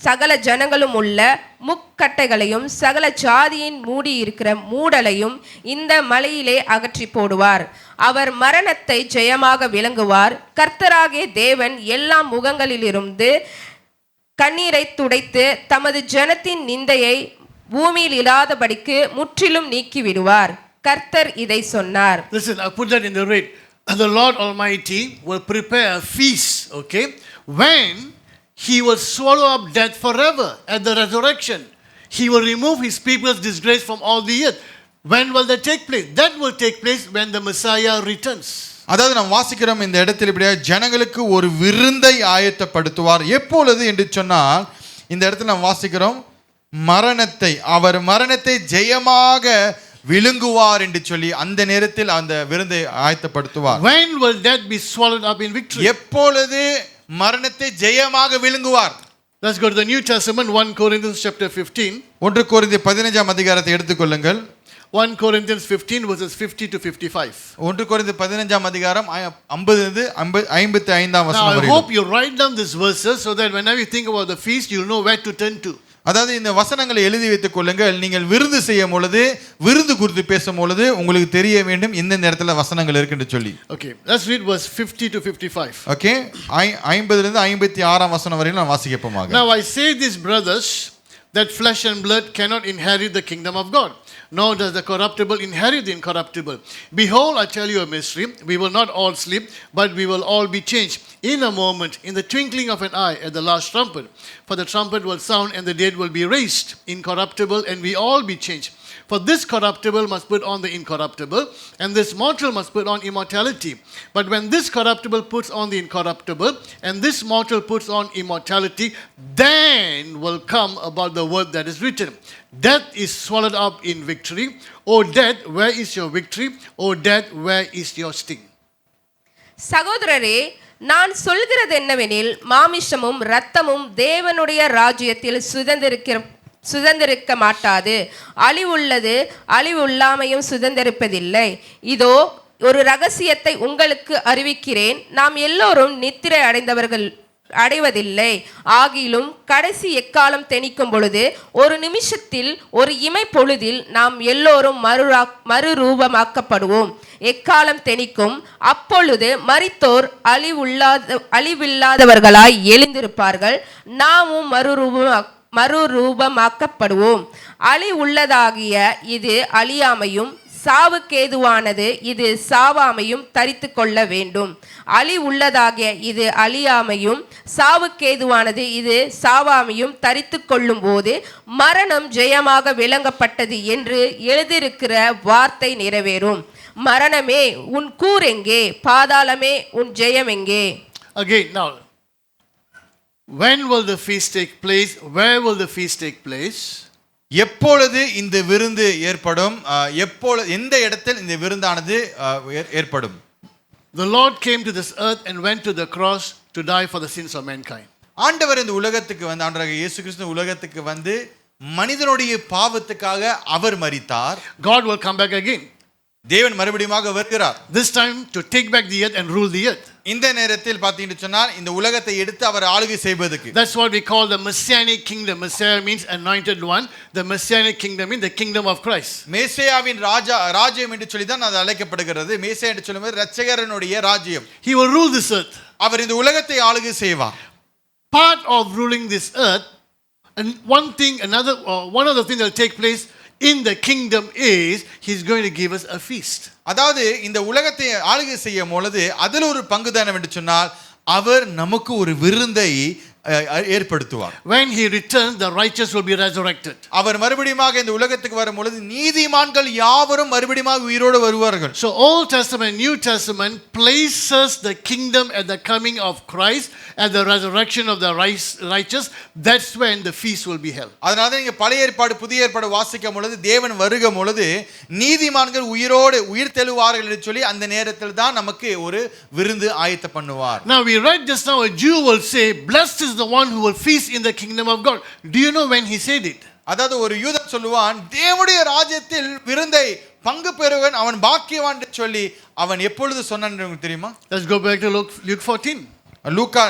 சகல ஜனங்களும் உள்ள முக்கட்டைகளையும் சகல ஜாதியின் மூடி இருக்கிற மூடலையும் இந்த மலையிலே அகற்றி போடுவார். அவர் மரணத்தை ஜெயமாக விளங்குவார். கர்த்தராகிய தேவன் எல்லா முகங்களிலிருந்து கண்ணீரை துடைத்து தமது ஜனத்தின் நிந்தையை பூமியில் இல்லாதபடிக்கு முற்றிலும் நீக்கி விடுவார். கர்த்தர் இதை சொன்னார். Listen, I put that in the red. The Lord Almighty will prepare a feast, okay, when he will swallow up death forever at the resurrection. He will remove his people's disgrace from all the earth. When will that take place? That will take place when the Messiah returns. அதாவது நாம் வாசிக்கிறோம் இந்த இடத்தில் இப்படியா ஜனங்களுக்கு ஒரு விருந்தை ஆயத்தப்படுத்துவார். எப்பொழுது என்று சொன்னால் இந்த இடத்துல நாம் வாசிக்கிறோம் மரணத்தை, அவர் மரணத்தை ஜெயமாக விழுங்குவார் என்று சொல்லி அந்த நேரத்தில் அந்த விருந்தை ஆயத்தப்படுத்துவார். When will death be swallowed up in victory? எப்பொழுது மரணத்தை ஜெயமாக விழுங்குவார்? Let's go to the New Testament, 1 Corinthians chapter 15. 1 கொரிந்தியர் 15ஆம் அதிகாரத்தை எடுத்துக்கொள்ளுங்கள். 1 Corinthians 15 verses 50 to 55. 1 கொரிந்தியர் 15ஆம் அதிகாரம் 50 55ஆம் Now வசனம் I வரை. hope you write down these verses so that whenever you think about the feast, you'll know where to turn to. அதாவது இந்த வசனங்களை எழுதி வைத்துக் கொள்ளுங்கள். நீங்கள் விருந்து செய்யும் பொழுது, விருந்து குறித்து பேசும் பொழுது உங்களுக்கு தெரிய வேண்டும் இந்த இடத்துல வசனங்கள் இருக்குன்னு சொல்லி. Okay, let's read verse 50 to 55. Okay, 50 லிருந்து 56ஆம் வசனம் வரையிலும் நான் வாசிக்கப்போமாக. Now I say this, brothers, that flesh and blood cannot inherit the kingdom of God, nor does the corruptible inherit the incorruptible. Behold, I tell you a mystery. We will not all sleep, but we will all be changed in a moment, in the twinkling of an eye, at the last trumpet. For the trumpet will sound, and the dead will be raised incorruptible, and we all be changed. For this corruptible must put on the incorruptible, and this mortal must put on immortality. But when this corruptible puts on the incorruptible, and this mortal puts on immortality, then will come about the word that is written. Death is swallowed up in victory. O death, where is your victory? O death, where is your sting? சகோதரரே, நான் சொல்கிறது என்னவெனில், மாமிசமும் இரத்தமும் தேவனுடைய ராஜ்யத்தில் சுதந்திரிக்க மாட்டாது. அழிவுள்ளது அழிவுள்ளாமையும் சுதந்திரிப்பதில்லை. இதோ ஒரு ரகசியத்தை உங்களுக்கு அறிவிக்கிறேன். நாம் எல்லோரும் நித்திரை அடைவதில்லை. ஆகிலும் கடைசி எக்காலம் தெனிக்கும் பொழுது, ஒரு நிமிஷத்தில், ஒரு இமை பொழுதில் நாம் எல்லோரும் மறுரூபமாக்கப்படுவோம். எக்காலம் தெனிக்கும். அப்பொழுது மரித்தோர் அழிவில்லாதவர்களாய் எழுந்திருப்பார்கள். நாமும் மறுரூபமாக்கப்படுவோம். உள்ளதாகிய இது அழியாமையும், சாவுக்கேதுவானது இது சாவாமையும் தரித்து கொள்ள வேண்டும். உள்ளதாகிய இது அழியாமையும், சாவுக்கேதுவானது இது சாவாமையும் தரித்து கொள்ளும் போது மரணம் ஜெயமாக விளங்கப்பட்டது என்று எழுதியிருக்கிற வார்த்தை நிறைவேறும். மரணமே உன் கூர் எங்கே? பாதாளமே உன் ஜெயம் எங்கே? Again, now, when will the feast take place? Where will the feast take place? எப்பொழுது இந்த விருந்து ஏற்படும்? எந்த இடத்தில் இந்த விருந்தானது ஏற்படும்? The Lord came to this earth and went to the cross to die for the sins of mankind. ஆண்டவர் இந்த உலகத்துக்கு வந்து, ஆண்டவராகிய இயேசு கிறிஸ்து உலகத்துக்கு வந்து மனிதனுடைய பாவத்துக்காக அவர் மரித்தார். God will come back again. தேவன் மறுபடியும் வருகிறார். This time to take back the earth and rule the earth. இந்த நேரத்தில் பார்த்தீங்கன்னு சொன்னால் இந்த உலகத்தை எடுத்து அவர் ஆளுகை செய்வதற்கு. That's what we call the messianic kingdom. Messiah means anointed one. The messianic kingdom means the kingdom of Christ. மேசியாவின் ராஜ்யம் என்று சொல்லி தான் அது அழைக்கப்படுகிறது. மேசியா என்று சொல்லும்போது இரட்சகரனுடைய ராஜ்யம். He will rule this earth. அவர் இந்த உலகத்தை ஆளுகை செய்வார். Part of ruling this earth, and one of the things that will take place in the kingdom is he's going to give us a feast. அதாவது இந்த உலகத்தை ஆளுகை செய்யும் பொழுது அதில் ஒரு பங்குதானம் என்று சொன்னால் அவர் நமக்கு ஒரு விருந்தை ஏற்படுத்துவார். When he returns, the righteous will be resurrected. அவர் மறுபடியும் இந்த உலகத்துக்கு வரும் பொழுது நீதிமான்கள் யாவரும் மறுபடியும் உயிரோடு வருவார்கள். So Old Testament, New Testament places the kingdom at the coming of Christ, at the resurrection of the righteous. That's when the feast will be held. அதனால நீங்க பழைய ஏற்பாடு புதிய ஏற்பாடு வாசிக்கும் பொழுது தேவன் வருகும் பொழுது நீதிமான்கள் உயிரோடு உயிர் தெழுவார்கள் என்று சொல்லி அந்த நேரத்தில் தான் நமக்கு ஒரு விருந்து ஆயத்த பண்ணுவார். Now we read just now, a Jew will say, blessed is the one who will feast in the kingdom of God. Do you know when he said it? அதாவது ஒரு யூதன் சொல்லுவான், தேவனுடைய ராஜ்யத்தில் விருந்தை பங்கு பெறுவன் அவன் பாக்கியவான் என்று சொல்லி அவன் எப்பொழுது சொன்னான் உங்களுக்கு தெரியுமா? Let's go back to Luke 14. லூக்கா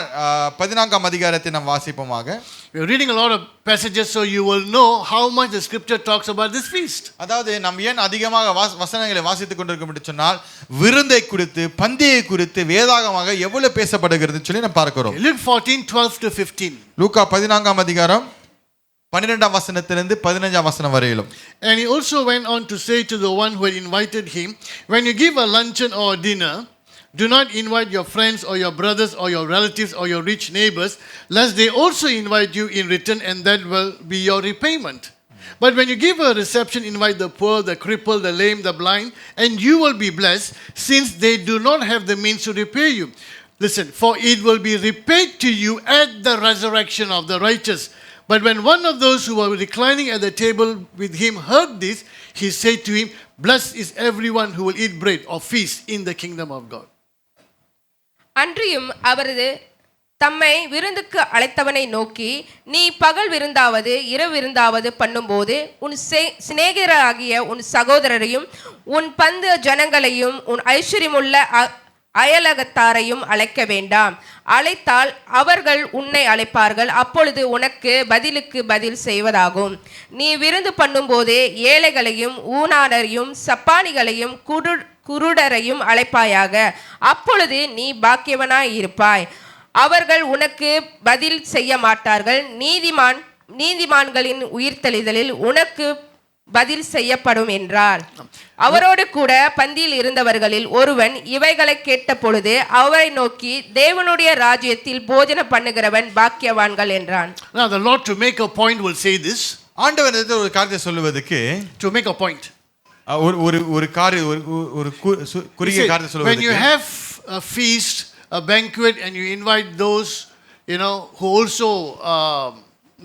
14ஆம் அதிகாரத்தை நாம் வாசிப்போமாக. We are reading a lot of passages, so you will know how much the scripture talks about this feast. அதாவது நாம் ஏன் அதிகமாக வசனங்களை வாசித்துக் கொண்டிருக்கோம் என்று சொன்னால் விருந்தை குறித்து பந்தியை குறித்து வேதாகமாக எவ்வளவு பேசப்படுகிறது சொல்லி நாம் பார்க்கிறோம். Luke 14:12 to 15. லூக்கா 14ஆம் அதிகாரம் 12ஆம் வசனத்திலிருந்து 15ஆம் வசனம் வரையிலும். And he also went on to say to the one who had invited him, when you give a luncheon or a dinner, do not invite your friends or your brothers or your relatives or your rich neighbors, lest they also invite you in return, and that will be your repayment. But when you give a reception, invite the poor, the crippled, the lame, the blind, and you will be blessed, since they do not have the means to repay you. Listen, for it will be repaid to you at the resurrection of the righteous. But when one of those who were reclining at the table with him heard this, he said to him, blessed is everyone who will eat bread or feast in the kingdom of God. அன்றியும் அவரது தம்மை விருந்துக்கு அழைத்தவனை நோக்கி, நீ பகல் விருந்தாவது இரவு விருந்தாவது பண்ணும்போது உன் சிநேகிதராகிய உன் சகோதரரையும் உன் பந்து ஜனங்களையும் உன் ஐஸ்வர்யமுள்ள அயலகத்தாரையும் அழைக்க வேண்டாம். அழைத்தால் அவர்கள் உன்னை அழைப்பார்கள், அப்பொழுது உனக்கு பதிலுக்கு பதில் செய்வதாகும். நீ விருந்து பண்ணும்போதே ஏழைகளையும் ஊனாரையும் சப்பானிகளையும் குருடரையும் அழைப்பாயாக, அப்பொழுது நீ பாக்கியவனாய் இருப்பாய். அவர்கள் உனக்கு பதில் செய்ய மாட்டார்கள், நீதிமான் நீதிமான்களின் உயிர்த்தெழுதலில் உனக்கு பதில் செய்யப்படும் என்றார். அவரோடு கூட பந்தியில் இருந்தவர்களில் ஒருவன் இவைகளை கேட்ட பொழுது அவரை நோக்கி, தேவனுடைய ராஜ்யத்தில் போஜனம் பண்ணுகிறவன் பாக்கியவான்கள் என்றான். Now the Lord, to make a point, will say this. ஆண்டவர் ஒரு காரியத்தை சொல்லுவதற்கு To make a point. ஒரு காரிய ஒரு குறுகிய காரியத்தை When you சொல்லுவதற்கு have a feast, a banquet, and you invite those, who also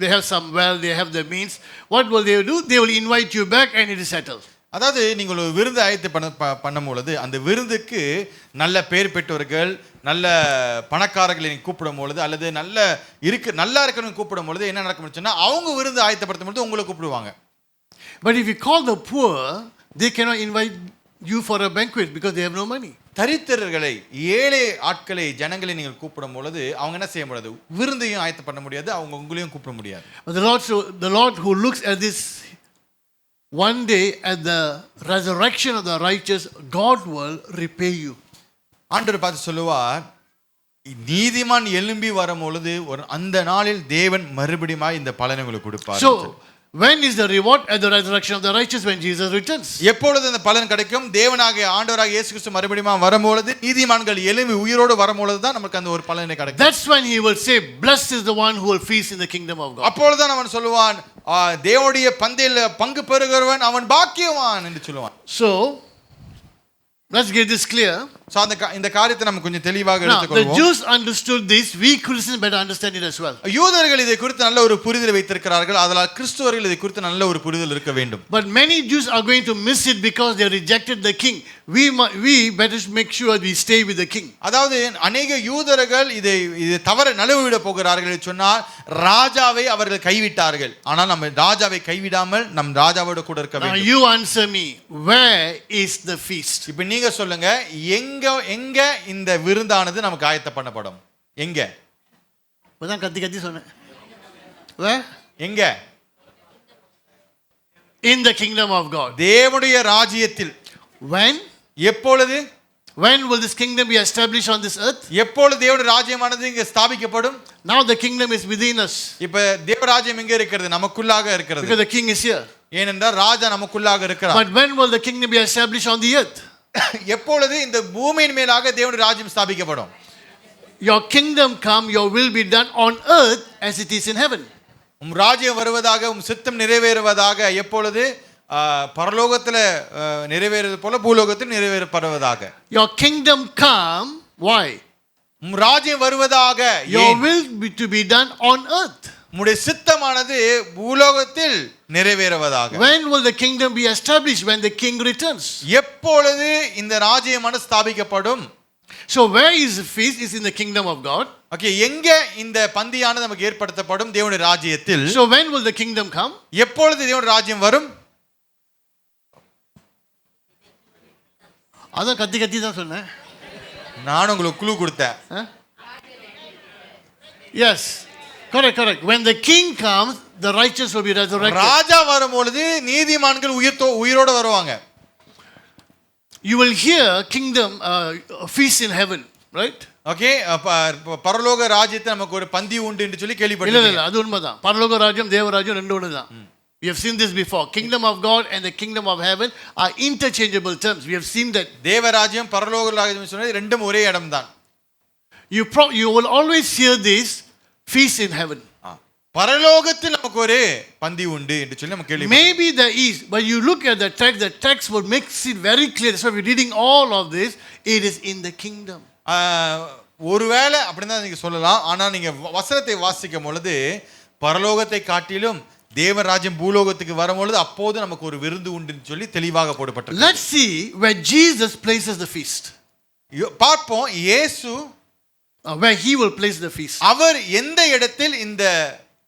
they have some wealth, they have the means, what will they do? They will invite you back and it is settled. அதாவது நீங்கள் ஒரு விருந்து ஆயத்து பண்ணும் பொழுது அந்த விருந்துக்கு நல்ல பேர் பெற்றவர்கள், நல்ல பணக்காரர்களை நீங்க கூப்பிடும் பொழுது, அல்லது நல்லா இருக்கணும் கூப்பிடும் பொழுது என்ன நடக்கும்னு சொன்னா, அவங்க விருந்து ஆயத்தப்படுத்தும் பொழுது உங்களை கூப்பிடுவாங்க. But if you call the poor, they cannot invite you for a banquet because they have no money. தரித்திரர்களை, ஏழை ஆட்களை, ஜனங்களை நீங்கள் கூப்பிடும் பொழுது அவங்க என்ன செய்ய முடியாது? விருந்தையும் ஆயத்த பண்ண முடியாது, அவங்க உங்களையும் கூப்பிட முடியாது. But the Lord who looks at this one day at the resurrection of the righteous, God will repay you. ஆண்டவர் பார்த்து சொல்லுவார், நீதிமான் எழும்பி வரும் பொழுது அந்த நாளில் தேவன் மறுபடியும் இந்த பலனை உங்களுக்கு கொடுப்பார். So when is the reward? At the resurrection of the righteous, when Jesus returns. எப்பொழுது அந்த பலன் கிடைக்கும்? தேவனாகிய ஆண்டவராகிய இயேசு கிறிஸ்து மறுபடியும் வரும்பொழுது, நீதிமான்கள் எழும்பி உயிரோடு வரும்பொழுது தான் நமக்கு அந்த ஒரு பலனை கிடைக்கும். That's when he will say, blessed is the one who will feast in the kingdom of God. அப்பொழுது தான் அவன் சொல்லுவான், தேவனுடைய பந்தியில் பங்கு பெறுகிறவன் அவன் பாக்கியவான் என்று சொல்லுவான். So let's get this clear. So இந்த காரியத்தை நம்ம கொஞ்சம் தெளிவாக Now, the எடுத்துக்கொள்வோம். Jews understood this. We Christians better understand it as well. யூதர்கள் இதை குறித்து நல்ல ஒரு புரிதல் வைத்திருக்கிறார்கள். அதனால் கிறிஸ்தவர்கள் இதை குறித்து நல்ல ஒரு புரிதல் இருக்க வேண்டும். But many Jews are going to miss it because they rejected the king. We better make sure we stay with the king. அதாவது अनेक யூதர்கள் இதை தவற நழுவிட போகிறார்கள் சொன்னால், ராஜாவை அவர்கள் கைவிட்டார்கள். ஆனால் நம்ம ராஜாவை கைவிடாமல் நம் ராஜாவோட கூட இருக்க Now வேண்டும். you answer me, where is the feast? இப்போ நீங்க சொல்லுங்க, எங்க இந்த விருந்தானது நமக்கு ஆயத்த பண்ணப்படும்? எங்க? இப்பதான் கத்தி சொன்னேன். Where? எங்க? In the kingdom of God. தேவனுடைய ராஜ்யத்தில். When? எப்பொழுது? When will this kingdom be established on this earth? எப்பொழுது தேவனுடைய ராஜ்யமானது இங்க ஸ்தாபிக்கப்படும்? Now the kingdom is within us. இப்ப தேவ ராஜ்யம் எங்க இருக்கிறது? நமக்குள்ளாக இருக்கிறது. Because the king is here. ஏனென்றால் ராஜா நமக்குள்ளாக இருக்கிறார். But when will the kingdom be established on the earth? எப்பொழுது இந்த பூமியின் மேலாக தேவனுடைய ராஜ்யம் ஸ்தாபிக்கப்படும்? Your kingdom come, your will be done on earth as it is in heaven. ராஜ்யம் வருவதாக, சித்தம் நிறைவேறுவதாக, எப்பொழுது பரலோகத்தில் நிறைவேறுவது போல பூலோகத்தில் நிறைவேறப்படுவதாக. Your kingdom come, why? ராஜ்யம் வருவதாக, your will be to be done on earth. உம்முடைய சித்தமானது பூலோகத்தில் நிறைவேறுவதாக. When will the kingdom be established? When the king returns. எப்பொழுது இந்த ராஜ்யமானது ஸ்தாபிக்கப்படும்? So where is the feast? Is in the kingdom of God. Okay, எங்க இந்த பந்தியானது நமக்கு ஏற்படுத்தப்படும்? தேவனுடைய ராஜ்யத்தில். So when will the kingdom come? எப்பொழுது தேவனுடைய ராஜ்யம் வரும்? அதான் கத்தி தான் சொன்னேன். நான் உங்களுக்கு குழு கொடுத்தேன். Yes. Correct. When the king comes, the righteous will be resurrected. ராஜா வரும்பொழுது நீதிமான்கள் உயிரோடு வருவாங்க. You will hear kingdom feast in heaven, right? Okay, பரலோக ராஜ்யத்தில் நமக்கு ஒரு பந்தி உண்டு என்று சொல்லி கேள்விப்பட்டீங்க. இல்ல அது உண்மைதான். பரலோக ராஜ்யம் தேவ ராஜ்யம் ரெண்டு ஒண்ணுதான். We have seen this before. Kingdom of God and the kingdom of heaven are interchangeable terms. We have seen that. தேவ ராஜ்யம் பரலோக ராஜ்யம் சொன்னது ரெண்டும் ஒரே இடம் தான். You will always hear this feast in heaven. பரலோகத்தில் நமக்கு ஒரு பந்தி உண்டு என்று சொல்லி நம்ம கேள்வி. Maybe there is, but you look at the text will make it very clear. So we're reading all of this. It is in the kingdom. ஒருவேளை அப்படிதான் நீங்க சொல்லலாம். ஆனா நீங்க வசனத்தை வாசிக்கும் பொழுது பரலோகத்தை காட்டிலும் தேவராஜ்யம் பூலோகத்துக்கு வரும்பொழுது அப்போது நமக்கு ஒரு விருந்து உண்டுன்னு சொல்லி தெளிவாக போடப்பட்டிருக்கு. Let's see where Jesus places the feast. பார்ப்போம் இயேசு where he will place the feast. அவர் எந்த இடத்தில் இந்த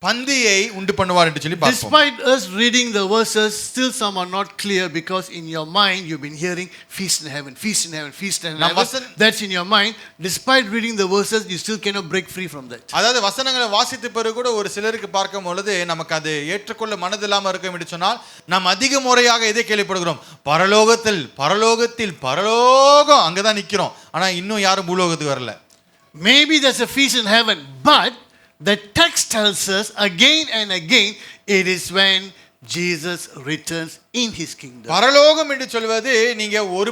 பந்தியை உண்டு பண்ணுவார் என்று சொல்லி பார்ப்போம். Despite us reading the verses, still some are not clear because in your mind you've been hearing feast in heaven, feast in heaven, feast in heaven. That's in your mind. Despite reading the verses, you still cannot break free from that. அதாவது வசனங்களை வாசித்த பிறகு கூட ஒரு சிலருக்கு பார்க்கும் பொழுது நமக்கு அது ஏற்றுக்கொள்ள மனதில்லாம இருக்கும் என்று சொன்னால், நாம் அதிக முறையாக எதை கேள்விப்படுகிறோம்? பரலோகம் அங்கதான் நிக்கிறோம். ஆனா இன்னும் யாரும் பூலோகத்துக்கு வரல. Maybe there's a feast in heaven, but The text tells us again and again, it is when Jesus returns in his kingdom. பரலோகம் என்று சொல்வது நீங்க ஒரு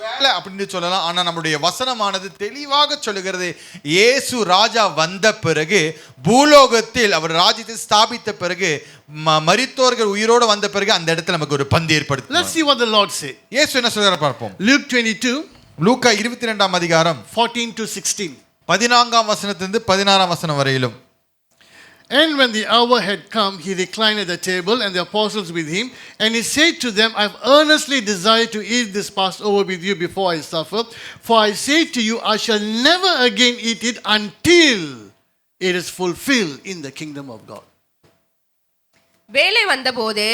வேளை அப்படின்னு சொல்லலாம். ஆனா நம்முடைய வசனமானது தெளிவாக சொல்லுகிறது, இயேசு ராஜா வந்த பிறகு பூலோகத்தில் அவர் ராஜ்யத்தை ஸ்தாபித்த பிறகு மரித்தோர்கள் உயிரோடு வந்த பிறகு அந்த இடத்துல நமக்கு ஒரு பந்தி ஏற்படுத்தும். Let's see what the Lord said. இயேசு என்ன சொல்றார் பார்ப்போம். Luke 22, லூக்கா 22ஆம் அதிகாரம் 14 to 16. 14ஆம் வசனத்திலிருந்து 16ஆம் வசனம் வரையிலும். And when the hour had come, he reclined at the table, and the apostles with him. And he said to them, I have earnestly desired to eat this Passover with you before I suffer. For I say to you, I shall never again eat it until it is fulfilled in the kingdom of God. வேளை வந்தபோது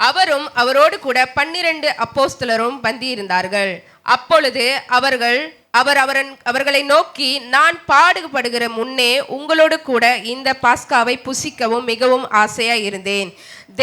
அவரும் அவரோடு கூட 12 அப்போஸ்தலரும் பந்தியிருந்தார்கள். அப்பொழுது அவர்களை நோக்கி, நான் பாடுபடுகிற முன்னே உங்களோடு கூட இந்த பாஸ்காவை புசிக்கவும் மிகவும் ஆசையாய் இருந்தேன்.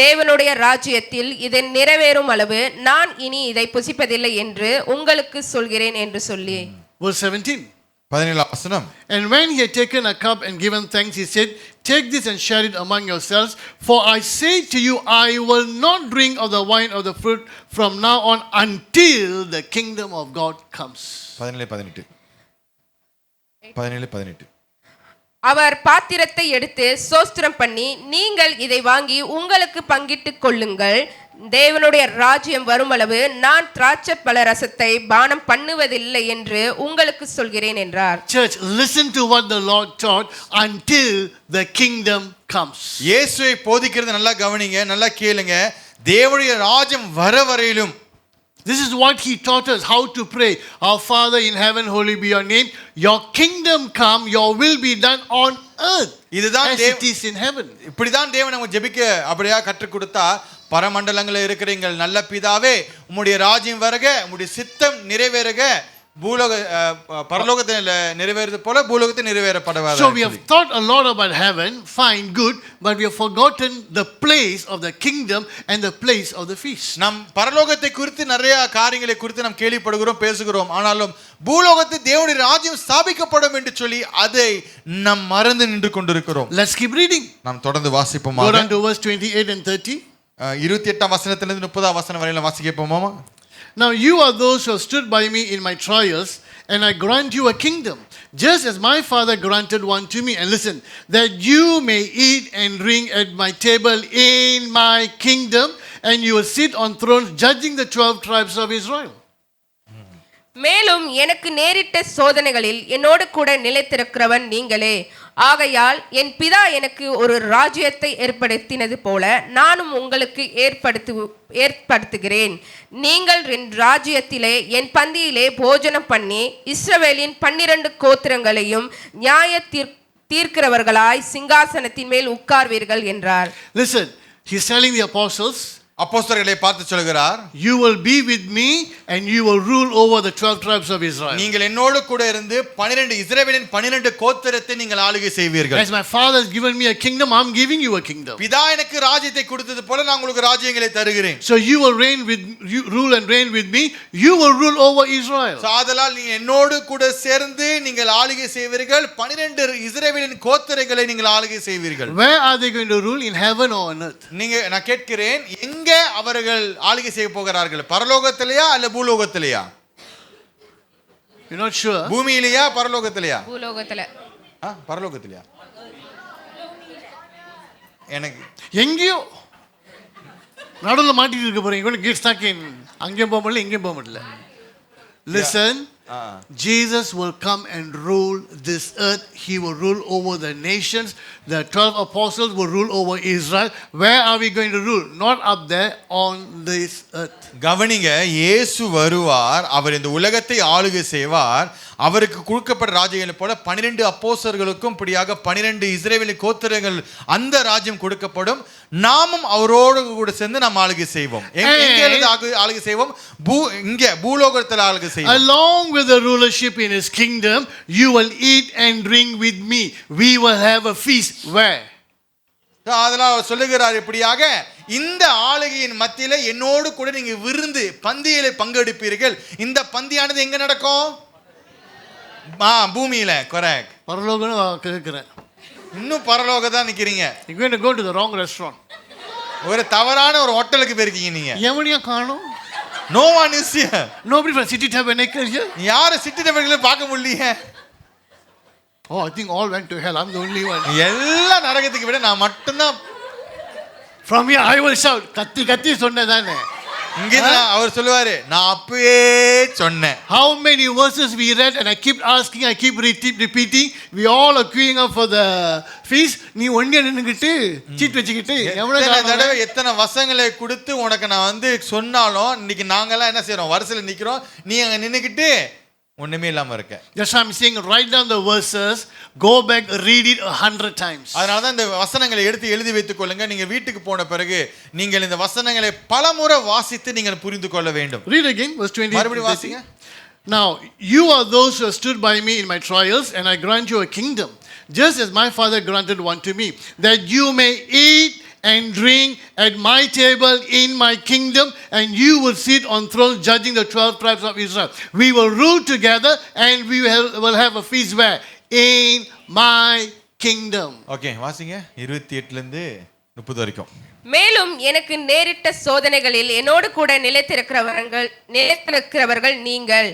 தேவனுடைய ராஜ்யத்தில் இது நிறைவேறும் அளவு நான் இனி இதை புசிப்பதில்லை என்று உங்களுக்கு சொல்கிறேன் என்று சொல்லி. Verse 17. 17ஆம் வசனம். And when he had taken a cup and given thanks, he said, take this and share it among yourselves. For I say to you, I will not drink of the wine of the fruit from now on until the kingdom of God comes. 17. அவர் பாத்திரத்தை எடுத்து ஸ்தோத்திரம் பண்ணி, நீங்கள் இதை வாங்கி உங்களுக்கு பங்கிட்டுக் கொள்ளுங்கள். தேவனுடைய ராஜ்யம் வருமளவு நான் திராட்சை பழ ரசத்தை பானம் பண்ணுவதில்லை என்று உங்களுக்கு சொல்கிறேன் என்றார். Church, listen to what the Lord taught until the kingdom comes. இயேசுவை போதிக்கிறது நல்லா கவனிங்க, நல்லா கேளுங்க. தேவனுடைய ராஜ்யம் வர வரையிலும் This is what he taught us, how to pray. Our Father in heaven, holy be your name. Your kingdom come, your will be done on earth as it is in heaven. இப்படிதான் தேவன் நமக்கு ஜெபிக்க அப்படியே கற்றுக் கொடுத்தா, பரமண்டலங்களில் இருக்கிற எங்கள் நல்ல பிதாவே, உம்முடைய ராஜ்யம் வருக, உம்முடைய சித்தம் நிறைவேறுக, பூலோக பரலோகத்தில் நிறைவேறுவது போல பூலோகத்தில் நிறைவேறப்படுவார். So we have thought a lot about heaven, fine, good, but we have forgotten the place of the kingdom and the place of the feast. நம் பரலோகத்தை குறித்து நிறைய காரியங்களை குறித்து நாம் கேள்விப்படுகிறோம், பேசுகிறோம். ஆனாலும் பூலோகத்தில் தேவனுடைய ராஜ்யம் ஸ்தாபிக்கப்படும் என்று சொல்லி அதை நாம் மறந்து நின்று கொண்டிருக்கிறோம். Let's keep reading. நாம் தொடர்ந்து வாசிப்போம். Go down to verse 28 and 30. 28ஆம் வசனத்திலிருந்து 30ஆம் வசனம் வரையில வாசிக்கப்போமா? Now you are those who have stood by me in my trials, and I grant you a kingdom, just as my Father granted one to me. And listen, that you may eat and drink at my table in my kingdom, and you will sit on thrones judging the 12 tribes of Israel. மேலும் எனக்கு நேரிட்ட சோதனைகளில் என்னோடு கூட நிலைத்திருக்கிறவன் நீங்களே. ஆகையால் என் பிதா எனக்கு ஒரு ராஜ்யத்தை ஏற்படுத்தினது போல நானும் உங்களுக்கு ஏற்படுத்துகிறேன். நீங்கள் என் ராஜ்யத்திலே என் பந்தியிலே போஜனம் பண்ணி இஸ்ரவேலின் 12 கோத்திரங்களையும் நியாய தீர்க்கிறவர்களாய் சிங்காசனத்தின் மேல் உட்கார்வீர்கள் என்றார். Listen, he's telling the apostles, அப்போஸ்தலர்களை பார்த்து சொல்கிறார், you will be with me and you will rule over the 12 tribes of Israel. நீங்கள் என்னோடு கூட இருந்து 12 இஸ்ரவேலின் 12 கோத்திரத்தை நீங்கள் ஆளுகை செய்வீர்கள். As my Father has given me a kingdom, I'm giving you a kingdom. பிதா எனக்கு ராஜ்யத்தை கொடுத்தது போல நான் உங்களுக்கு ராஜ்யங்களை தருகிறேன். So you will rule and reign with me. You will rule over Israel. ஆதலால் நீ என்னோடு கூட சேர்ந்து நீங்கள் ஆளுகை செய்வீர்கள். 12 இஸ்ரவேலின் கோத்திரங்களை நீங்கள் ஆளுகை செய்வீர்கள். Where are they going to rule, in heaven or on earth? நான் கேட்கிறேன், எங்க அவர்கள் ஆளுகை செய்ய போகிறார்கள்? பரலோகத்திலேயா அல்ல பூலோகத்திலேயா? You're not sure? பூமியிலேயா பரலோகத்திலேயா? பூலோகத்துல. பரலோகத்திலேயா? எனக்கு எங்கேயோ நடுவுல மாட்டிட்டு இருக்க போறீங்க. Get stuck in. அங்கேயும் போக முடியல, இங்கேயும் போக முடியல. Listen, Jesus will come and rule this earth. He will rule over the nations. The 12 apostles will rule over Israel. Where are we going to rule? Not up there, on this earth. கவனிங்க, இயேசு வருவார், அவர் இந்த உலகத்தை ஆளுகை செய்வார். அவருக்கு கொடுக்கப்பட்ட ராஜ்யங்களை போல 12 அப்போஸ்தலர்களுக்கும் இப்படியாக 12 இஸ்ரவேலின் கோத்திரங்கள் அந்த ராஜ்யம் கொடுக்கப்படும். நாமும் அவரோடு கூட சேர்ந்து நாம் ஆளுகை செய்வோம். எங்க ஆளுகை செய்வோம்? இங்க பூலோகத்தில் ஆளுகை செய்வோம். Along with the rulership in his kingdom, you will eat and drink with me. We will have a feast. Where? அதனால சொல்லுகிறார், இப்படியாக இந்த ஆளுகையின் மத்தியில என்னோடு கூட நீங்க விருந்து பந்தியிலே பங்கெடுப்பீர்கள். இந்த பந்தியானது எங்க நடக்கும்? பூமியில. கரெக்ட். பரலோகம் கேட்கிறேன். இன்னும் பரலோக தான் நிக்கிறீங்க. You're going to go to the wrong restaurant. ஒரு தவறான ஒரு ஹோட்டலுக்கு போயிருக்கீங்க நீங்க. எவனையும் காணோம். No one is here. Nobody from City Tabernacle here. யாரு சிட்டி டெம்பிள்ல பார்க்க முடியலையே. Oh, I think all went to hell. I'm the only one. எல்லாம் நரகத்துக்கு விட நான் மட்டும்தான். From here I will shout. கத்தி கத்தி சொன்னதானே. இங்க அவர் சொல்லுவாரு, நான் அப்பவே சொன்னேன். How many verses we read and I keep asking, I keep repeating. We all are queuing up for the feast. நீ ஒண்ணே நின்னுக்கிட்டு சீட் வச்சுக்கிட்டு எத்தனை தடவை எத்தனை வசங்களை கொடுத்து உனக்கு நான் வந்து சொன்னாலும் இன்னைக்கு நாங்கெல்லாம் என்ன செய்றோம், வரிசையில் நிக்கிறோம், நீ அங்க நின்னுக்கிட்டு ஒண்ணுமே இல்லாம இருக்க. That's why I'm saying write down the verses, go back, read it 100 times. அதனால தான் இந்த வசனங்களை எடுத்து எழுதி வைத்துக் கொள்ளுங்க. நீங்க வீட்டுக்கு போன பிறகு நீங்கள் இந்த வசனங்களை பலமுறை வாசித்து நீங்கள் புரிந்து கொள்ள வேண்டும். Read again verse 20. மறுபடியும் வாசிங்க. Now you are those who have stood by me in my trials, and I grant you a kingdom, just as my father granted one to me, that you may eat and drink at my table in my kingdom, and you will sit on thrones judging the 12 tribes of Israel. We will rule together, and we will have a feast where? In my kingdom. Okay, வாசிங்க 28ல இருந்து 30 வரைக்கும். மேலும் எனக்கு நேரிட்ட சோதனைகளில் என்னோடு கூட நிலைத்திருக்கிறவர்கள் நீங்கள்.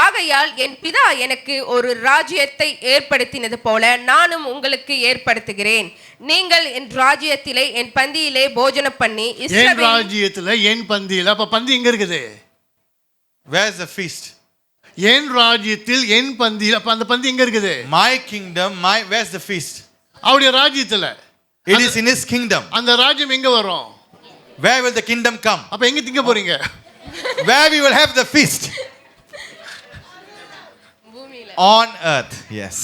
ஆகையால் என் பிதா எனக்கு ஒரு ராஜ்யத்தை ஏற்படுத்தினது போல நானும் உங்களுக்கு ஏற்படுத்துகிறேன். நீங்கள் என் ராஜ்யத்திலே என் பந்தியிலே போஜனம் பண்ணி என் ராஜ்யத்திலே என் பந்தியில. அப்ப பந்தி எங்க இருக்குது? Where is the feast? என் ராஜ்யத்தில் என் பந்தியில. அப்ப அந்த பந்தி எங்க இருக்குது? My kingdom, where is the feast? அவருடைய ராஜ்யத்துல. It is in his kingdom. அந்த ராஜ்யம் எங்க வரும்? Where will the kingdom come? அப்ப எங்க திங்க போறீங்க? Where we will have the feast? On earth. Yes.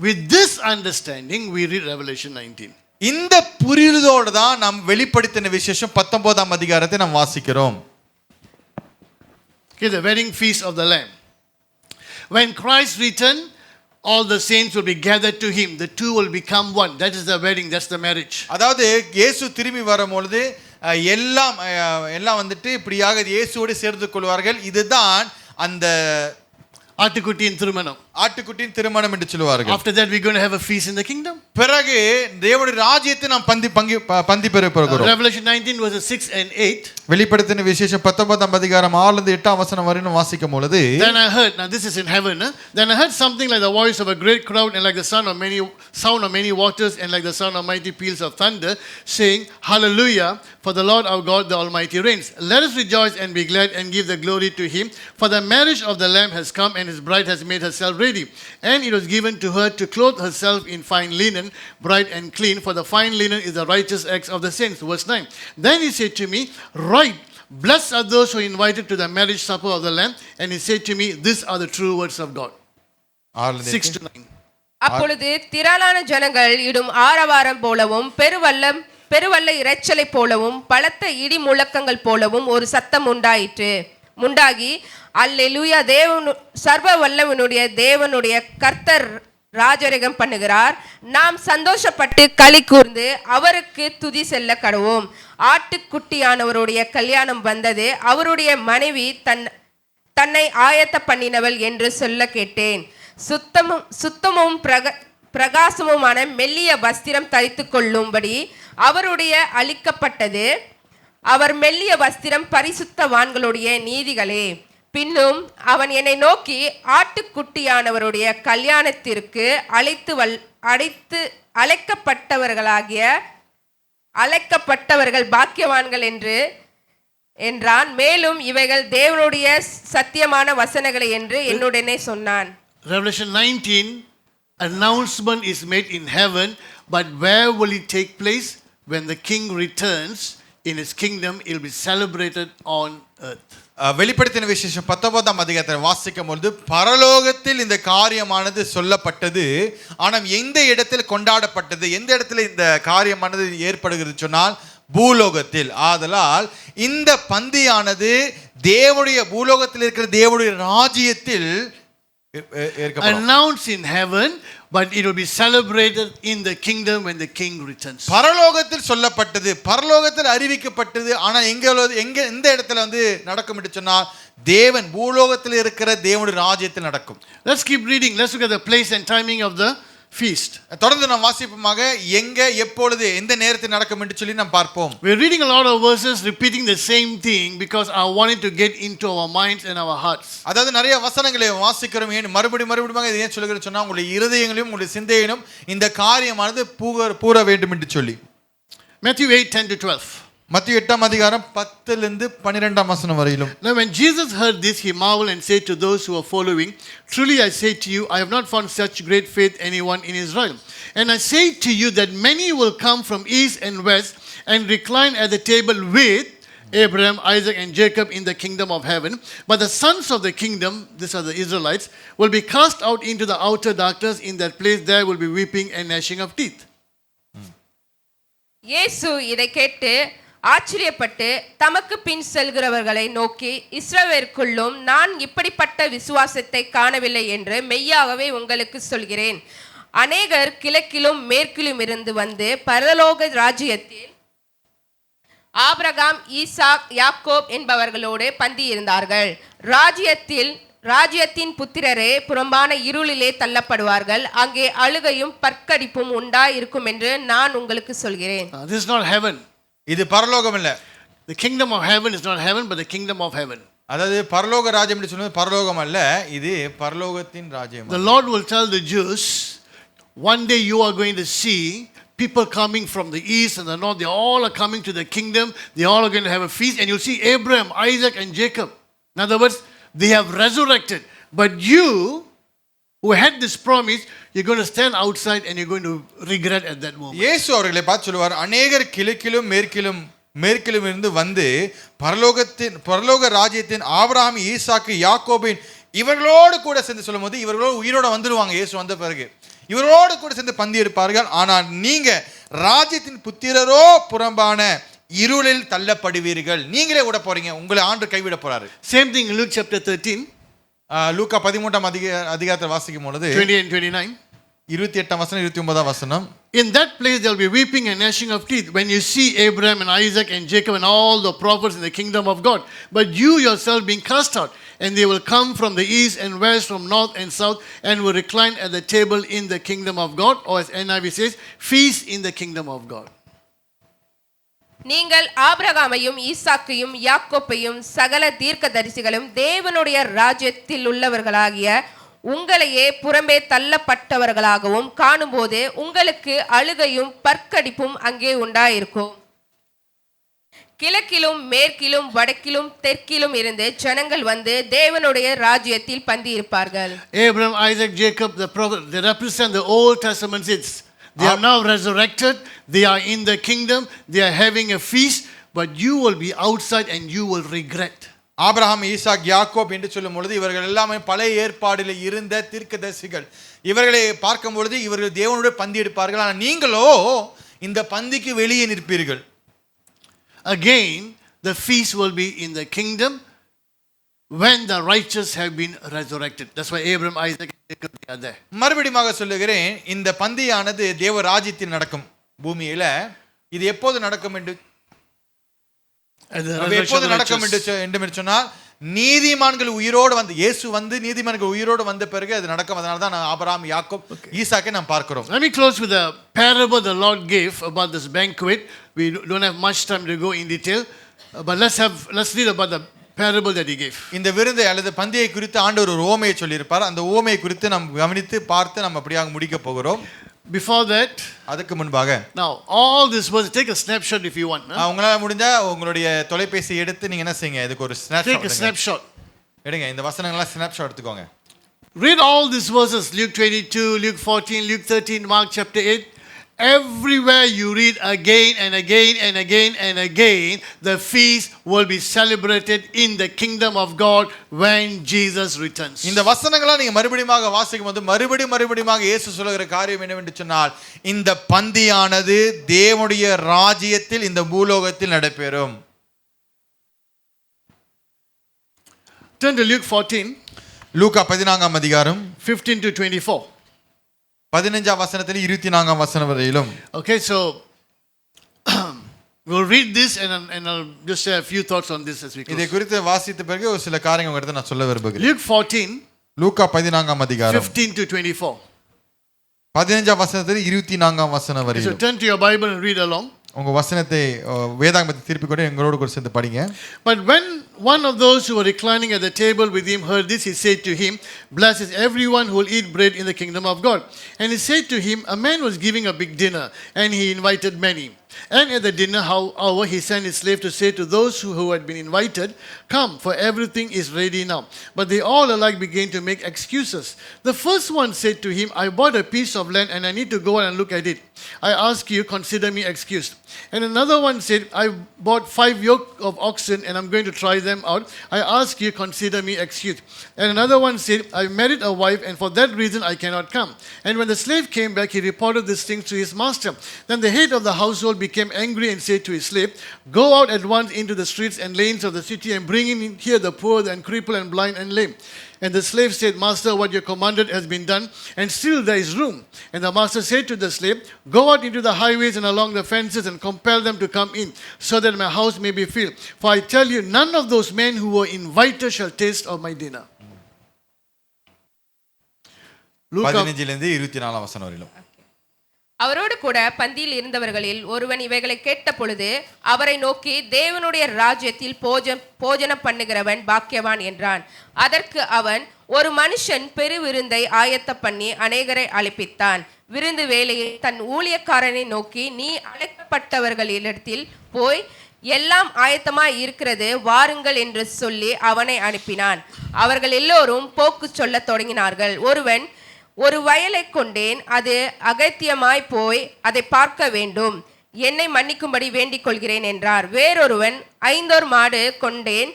With this understanding we read Revelation 19. இந்த புரிதலோடு தான் நாம் வெளிப்படுத்தின விசேஷம் 19ஆம் அதிகாரத்தை நாம் வாசிக்கிறோம். Okay, the wedding feast of the Lamb. When Christ returned, all the saints will be gathered to him. The two will become one. That is the wedding, that's the marriage. அதாவது இயேசு திரும்பி வரும்பொழுது எல்லாம் வந்துட்டு இப்படியாக இயேசுவோடு சேர்ந்து கொள்வார்கள். இதுதான் அந்த ஆட்டுக்குட்டியின் திருமணம். ஆட்டுக்குட்டியின் திருமணம் என்று சொல்வார்கள். After that we are going to have a feast in the kingdom. பிறகு தேவனுடைய ராஜ்யத்தை நாம் பந்தி பெற போகிறோம். Revelation 19 verses 6 and 8. வெளிப்படுத்தின விசேஷம் 19ஆம் அதிகாரம் 6ல இருந்து 8ஆம் வசனம் வரைக்கும் வாசிக்கும் பொழுது, Then I heard, now this is in heaven, then I heard something like the voice of a great crowd and like the sound of many waters and like the sound of mighty peals of thunder, saying, Hallelujah, for the Lord our God the Almighty reigns. Let us rejoice and be glad and give the glory to him, for the marriage of the Lamb has come and his bride has made herself ready. And it was given to her to clothe herself in fine linen, bright and clean, for the fine linen is the righteous acts of the saints. Verse 9. Then he said to me, Right, blessed are those who are invited to the marriage supper of the Lamb. And he said to me, These are the true words of God. 6 to 9. அப்பொழுது திரளான ஜனங்கள் இடும் ஆரவாரம் போலவும் பெருவல்ல இரைச்சலை போலவும் பலத்த இடி முழக்கங்கள் போலவும் ஒரு சத்தம் உண்டாகி அல்லேலூயா, சர்வ வல்லவனுடைய தேவனுடைய கர்த்தர் ராஜரிகம் பண்ணுகிறார். நாம் சந்தோஷப்பட்டு களி கூர்ந்து அவருக்கு துதி செல்ல கடவோம். ஆட்டுக்குட்டியானவருடைய கல்யாணம் வந்தது, அவருடைய மனைவி தன்னை ஆயத்த பண்ணினவள் என்று சொல்ல கேட்டேன். சுத்தமும் பிரகாசமுமான மெல்லிய வஸ்திரம் தரித்து கொள்ளும்படி அவருடைய அளிக்கப்பட்டது. அவர் மெல்லிய வஸ்திரம் பரிசுத்தவான்களுடைய நீதிகளே. பின்னும் அவன் என்னை நோக்கி, ஆட்டுக்குட்டியானவருடைய கல்யாணத்திற்கு அழைக்கப்பட்டவர்கள் பாக்கியவான்கள் என்றான். மேலும் இவைகள் தேவனுடைய சத்தியமான வசனங்களை என்று என்னுடனே சொன்னான். Revelation 19, announcement is made in heaven, but where will it take place? When the king returns in his kingdom, it will be celebrated on earth. வெளிப்படுத்தின விசேஷம் 19ஆம் அதிகாரத்தை வாசிக்கும் பொழுது பரலோகத்தில் இந்த காரியமானது சொல்லப்பட்டது. ஆனால் எந்த இடத்தில் கொண்டாடப்பட்டது, எந்த இடத்துல இந்த காரியமானது ஏற்படுகிறது சொன்னால் பூலோகத்தில். ஆதலால் இந்த பந்தியானது தேவனுடைய பூலோகத்தில் இருக்கிற தேவனுடைய ராஜ்யத்தில் announced in heaven, but it will be celebrated in the kingdom when the king returns. பரலோகத்தில் சொல்லப்பட்டது, பரலோகத்தில் அறிவிக்கப்பட்டது. ஆனா எங்க இந்த இடத்துல வந்து நடக்கும் என்று சொன்னால் தேவன் பூலோகத்தில் இருக்கிற தேவனுடைய ராஜ்யத்தில் நடக்கும். Let's keep reading. Let's look at the place and timing of the feast. தொடர்ந்து நாம் வாசிப்போமாக எங்க எப்பொழுது எந்த நேரத்தில் நடக்கும் என்று சொல்லி நாம் பார்ப்போம். We're reading a lot of verses repeating the same thing because I wanted to get into our minds and our hearts. அதாவது நிறைய வசனங்களை வாசிக்கிறோம். ஏன் மறுபடியும் இதை ஏன் சொல்கிறேன்னு சொன்னா உங்களுடைய இருதயங்களையும் உங்களுடைய சிந்தையிலும் இந்த காரியமானது பூர வேண்டும் என்று சொல்லி. Matthew 8:10 to 12. மத்திய 8ஆம் அதிகாரம் 10 லிருந்து 12ஆம் வசனம் வரையிலும். Now when Jesus heard this, he marveled and said to those who were following, "Truly I say to you, I have not found such great faith anyone in Israel. And I say to you that many will come from east and west and recline at the table with Abraham, Isaac, and Jacob in the kingdom of heaven. But the sons of the kingdom, these are the Israelites, will be cast out into the outer darkness. In that place there will be weeping and gnashing of teeth." இயேசு இதை கேட்டு ஆச்சரியப்பட்டு தமக்கு பின் செல்கிறவர்களை நோக்கி, இஸ்ரவேலுக்குள்ளும் நான் இப்படிப்பட்ட விசுவாசத்தை காணவில்லை என்று மெய்யாகவே உங்களுக்கு சொல்கிறேன். அநேகர் கிழக்கிலும் மேற்கிலும் இருந்து வந்து பரலோக ராஜ்யத்தில் ஆபிரகாம், ஈசாக், யாக்கோப் என்பவர்களோடு பந்தி இருந்தார்கள். ராஜ்யத்தின் புத்திரரே புறம்பான இருளிலே தள்ளப்படுவார்கள். அங்கே அழுகையும் பற்கடிப்பும் உண்டாயிருக்கும் என்று நான் உங்களுக்கு சொல்கிறேன். This is not heaven. இது பரலோகம் இல்ல. The kingdom of heaven is not heaven, but the kingdom of heaven. அதாவது பரலோக ராஜ்யம் என்று சொல்வது பரலோகம் அல்ல, இது பரலோகத்தின் ராஜ்யம். The Lord will tell the Jews, one day you are going to see people coming from the east and the north. They all are coming to the kingdom. They all are going to have a feast, and you'll see Abraham, Isaac, and Jacob. In other words, they have resurrected. But you who had this promise, you're going to stand outside and you're going to regret at that moment. இயேசு அவர்களை பார்த்து சொல்வார், அநேகர் கிழக்கிலும் மேற்கிலும் இருந்து வந்து பரலோக ராஜ்யத்தின் ஆபிரகாம், ஈசாக்கு, யாக்கோபின் இவர்களோடு கூட சேர்ந்து சொல்லும்போது இவர்களோடு உயிரோட வந்துடுவாங்க. இயேசு வந்த பிறகு இவரோடு கூட சேர்ந்து பந்தி எடுப்பார்கள். ஆனால் நீங்க ராஜ்யத்தின் புத்திரரோ புறம்பான இருளில் தள்ளப்படுவீர்கள். நீங்களே விட போறீங்க, உங்களை ஆண்டு கைவிட போறாரு. Same thing in Luke chapter 13. லூக்கா 13ஆம் அதிகாரத்தை வாசிக்கும் பொழுது 28 and 29. 28ஆம் வசனம் 29ஆம் வசனம். In that place there will be weeping and gnashing of teeth when you see Abraham and Isaac and Jacob and all the prophets in the kingdom of God. But you yourself being cast out, and they will come from the east and west, from north and south, and will recline at the table in the kingdom of God. Or as NIV says, feast in the kingdom of God. நீங்கள் ஆபிரகாமையும் ஈசாக்கையும் யாக்கோப்பையும் சகல தீர்க்கதரிசிகளும் தேவனுடைய ராஜ்யத்தில் உள்ளவர்களாகிய உங்களையே புறம்பே தள்ளப்பட்டவர்களாகவும் காணும்போது உங்களுக்கு அழுகையும் பற்கடிப்பும் அங்கே உண்டாயிருக்கும். கிழக்கிலும் மேற்கிலும் வடக்கிலும் தெற்கிலும் இருந்து ஜனங்கள் வந்து தேவனுடைய ராஜ்யத்தில் பந்தி இருப்பார்கள். Abraham, Isaac, Jacob, the prophet, they represent the Old Testament saints. They are now resurrected. They are in the kingdom. They are having a feast. But you will be outside and you will regret. Abraham, Isaac, Yakob என்று சொல்லும் பொழுது இவர்கள் எல்லாமே பழைய ஏற்பாடில் இருந்த தீர்க்கதரிசிகள். இவர்களை பார்க்கும் பொழுது இவர்கள் தேவனுடைய பந்தி எடுப்பார்கள். ஆனால் நீங்களோ இந்த பந்திக்கு வெளியே நிற்பீர்கள். Again, the feast will be in the kingdom when the righteous have been resurrected. That's why Abraham, Isaac, and Jacob are there. மறுபடியும் சொல்லுகிறேன், இந்த பந்தியானது தேவ ராஜ்யத்தில் நடக்கும் பூமியில. இது எப்போது நடக்கும் என்று சொன்னால் நீதிமான்கள் உயிரோடு வந்து இயேசு வந்து நீதிமான்கள் உயிரோடு வந்த பிறகு அது நடக்கும். அதனால தான் ஆபிரகாம், யாக்கோப், ஈசாக்கை நாம் பார்க்கிறோம். Let me close with a parable the Lord gave about this banquet. We don't have much time to go in detail, but let's read about the parable that he gave. இந்த விருந்தை அல்லது பந்தியை குறித்து ஆண்டவர் ஒரு ஓமையை சொல்லியிருப்பார். அந்த ஓமையை குறித்து நாம் கவனித்து பார்த்து நம்ம அப்படியாக முடிக்க போகிறோம். Before that, அதுக்கு முன்பாக now all this was, take a snapshot if you want. உங்களால முடிஞ்சா உங்களுடைய தொலைபேசி எடுத்து நீங்க என்ன செய்யுங்க, இதுக்கு ஒரு take a snapshot. எடுங்க, இந்த வசனங்களை ஸ்னாப்ஷாட் எடுத்துக்கோங்க. Read all these verses, Luke 22, Luke 14, Luke 13, Mark chapter 8. Everywhere you read again and again and again and again, the feast will be celebrated in the kingdom of God when Jesus returns. இந்த வசனங்களை நீங்க மறுபடியும் வாசிக்கும் போது மறுபடியும் இயேசு சொல்லுகிற காரியம் என்னவென்று சொன்னால், இந்த பந்தியானது தேவனுடைய ராஜ்யத்தில் இந்த பூலோகத்தில் நடைபெறும். Turn to Luke 14. லூக்கா 14ஆம் அதிகாரம் 15 to 24. 15ஆம் வசனத்தில் 24ஆம் வசனம் வரையிலும். Okay, so we'll read this and I'll just share a few thoughts on this as we close. இதை குறித்து வாசித்த பிறகு ஒரு சில காரியங்கள் எடுத்து நான் சொல்ல விரும்புகிறேன். Luke 14. லூக்கா 14ஆம் அதிகாரம் 15 to 24. 15ஆம் வசனத்தில் 24ஆம் வசனம் So வரையிலும் turn to your Bible and read along. உங்க வசனத்தை வேதாகமத்தை திருப்பி கொண்டு எங்களோடு கூட சேர்ந்து படிங்க. But when one of those who were reclining at the table with him heard this, he said to him, "Blessed is everyone who will eat bread in the kingdom of God." And he said to him, a man was giving a big dinner, and he invited many. And at the dinner hour, he sent his slave to say to those who had been invited, "Come, for everything is ready now." But they all alike began to make excuses. The first one said to him, "I bought a piece of land and I need to go and look at it. I ask you, consider me excused." And another one said, "I bought 5 yoke of oxen and I'm going to try them out. I ask you, consider me excused." And another one said, "I married a wife and for that reason I cannot come." And when the slave came back, he reported these things to his master. Then the head of the household became angry and said to his slave, "Go out at once into the streets and lanes of the city and bring in here the poor and crippled and blind and lame." And the slave said, "Master, what you commanded has been done, and still there is room." And the master said to the slave, "Go out into the highways and along the fences and compel them to come in, so that my house may be filled. For I tell you, none of those men who were invited shall taste of my dinner." Luke 15லிருந்து 24ஆம் வசனம் வரையிலும். அவரோடு கூட பந்தியில் இருந்தவர்களில் ஒருவன் இவைகளை கேட்ட பொழுது அவரை நோக்கி, தேவனுடைய ராஜ்யத்தில் போஜனம் பண்ணுகிறவன் பாக்கியவான் என்றான். அதற்கு அவன், ஒரு மனுஷன் பெரு விருந்தை ஆயத்த பண்ணி அநேகரை அழைப்பித்தான். விருந்து வேளையில் தன் ஊழியக்காரனை நோக்கி, "நீ அழைக்கப்பட்டவர்களிடத்தில் போய் எல்லாம் ஆயத்தமாய் இருக்கிறது, வாருங்கள்" என்று சொல்லி அவனை அனுப்பினான். அவர்கள் எல்லோரும் போக்கு சொல்லத் தொடங்கினார்கள். ஒருவன், "ஒரு வயலை கொண்டேன், அது அகத்தியமாய் போய் அதை பார்க்க வேண்டும், என்னை மன்னிக்கும்படி வேண்டிக் கொள்கிறேன்" என்றார். வேறொருவன், 5 மாடு கொண்டேன்,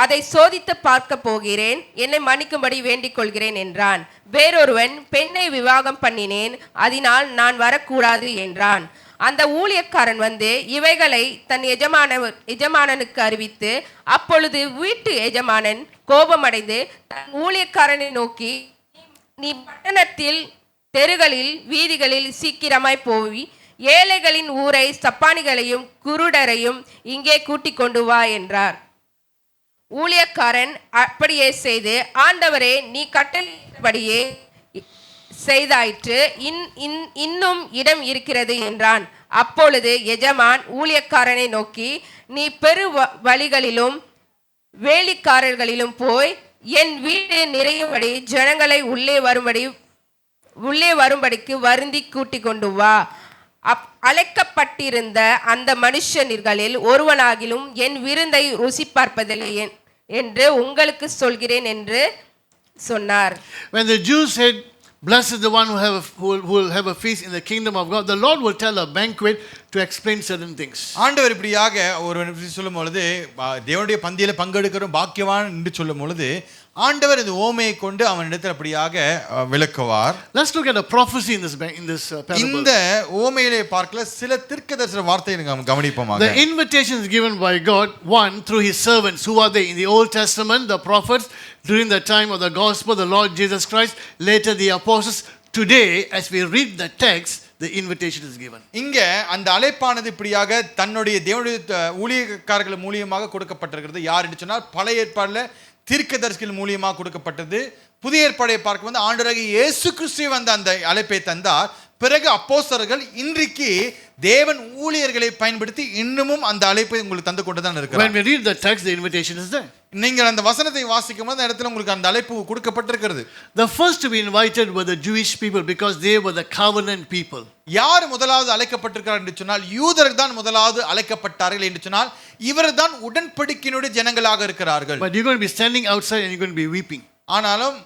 அதை சோதித்து பார்க்க போகிறேன், என்னை மன்னிக்கும்படி வேண்டிக் கொள்கிறேன் என்றான். வேறொருவன், "பெண்ணை விவாகம் பண்ணினேன், அதனால் நான் வரக்கூடாது" என்றான். அந்த ஊழியக்காரன் வந்து இவைகளை தன் எஜமானனுக்கு அறிவித்து, அப்பொழுது வீட்டு எஜமானன் கோபமடைந்து தன் ஊழியக்காரனை நோக்கி, "நீ பட்டணத்தில் தெருகளில் வீதிகளில் சீக்கிரமாய் போய் ஏழைகளின் ஊரை சப்பானிகளையும் குருடரையும் இங்கே கூட்டிக் கொண்டு வா" என்றார். ஊழியக்காரன் அப்படியே செய்து, "ஆண்டவரே, நீ கட்டளையிட்டபடியே செய்தாயிற்று, இன்னும் இடம் இருக்கிறது" என்றான். அப்பொழுது எஜமான் ஊழியக்காரனை நோக்கி, "நீ பெரு வழிகளிலும் வேலிக்காரர்களிலும் போய் என் வீடு நிறையும்படி ஜனங்களை உள்ளே வரும்படிக்கு வருந்தி கூட்டிக் கொண்டு வா. அழைக்கப்பட்டிருந்த அந்த மனுஷனிர்களில் ஒருவனாகிலும் என் விருந்தை ருசி பார்ப்பதில்லை என்று உங்களுக்கு சொல்கிறேன்" என்று சொன்னார். When the Jews said, "Blessed is the one who will have a feast in the kingdom of God," the Lord will tell a banquet to explain certain things. ஆண்டவர் இப்படியாக ஒரு சொல்லும் பொழுது, தேவனுடைய பந்தியில பங்கெடுக்கிறோம் பாக்கியவான் என்று சொல்லும் பொழுது, ஆண்டவர் இந்த ஓமையை கொண்டு அவனிடத்தில் அப்படியாக விளக்குவார். Let's look at a prophecy in this parable. இந்த ஓமையிலே பார்க்கல சில தீர்க்கதரிசன வார்த்தையை நாம் கவனிப்போமாக. The invitation is given by God, one, through his servants. Who are they? In the Old Testament, the prophets, during the time of the gospel, the Lord Jesus Christ, later the apostles. Today, as we read the text, the invitation is given. இங்க அந்த அழைப்பானது இப்படியாக தன்னுடைய தேவனுடைய ஊழியக்காரர்கள் மூலியமாக கொடுக்கப்பட்டிருக்கிறது. யார் என்று சொன்னால், பழைய ஏற்பாடுல தீர்க்கதரிசிகள் மூலியமாக கொடுக்கப்பட்டது. புதிய ஏற்பாடை பார்க்கும் போது ஆண்டவராகிய இயேசு கிறிஸ்து வந்து அந்த அழைப்பை தந்தார். பிறகு அப்போஸ்தலர்கள் இன்றைக்கு தேவன் ஊழியர்களை பயன்படுத்தி இன்னமும் அந்த அழைப்பை உங்களுக்கு தந்து கொண்டு தான் இருக்கிறார். When we read the text, the invitation is there. நீங்கள் அந்த வசனத்தை வாசிக்கும் போது அந்த இடத்துல உங்களுக்கு அந்த அழைப்பு கொடுக்கப்பட்டிருக்கிறது. The first to be invited were the Jewish people because they were the covenant people. யார் முதலாவது அழைக்கப்பட்டிருக்கிறார் என்று சொன்னால், யூதர்கள் தான் முதலாவது அழைக்கப்பட்டார்கள் என்று சொன்னால், இவர்கள் தான் உடன்படிக்கையினுடைய ஜனங்களாக இருக்கிறார்கள். But you're going to be standing outside and you're going to be weeping. ஆனாலும்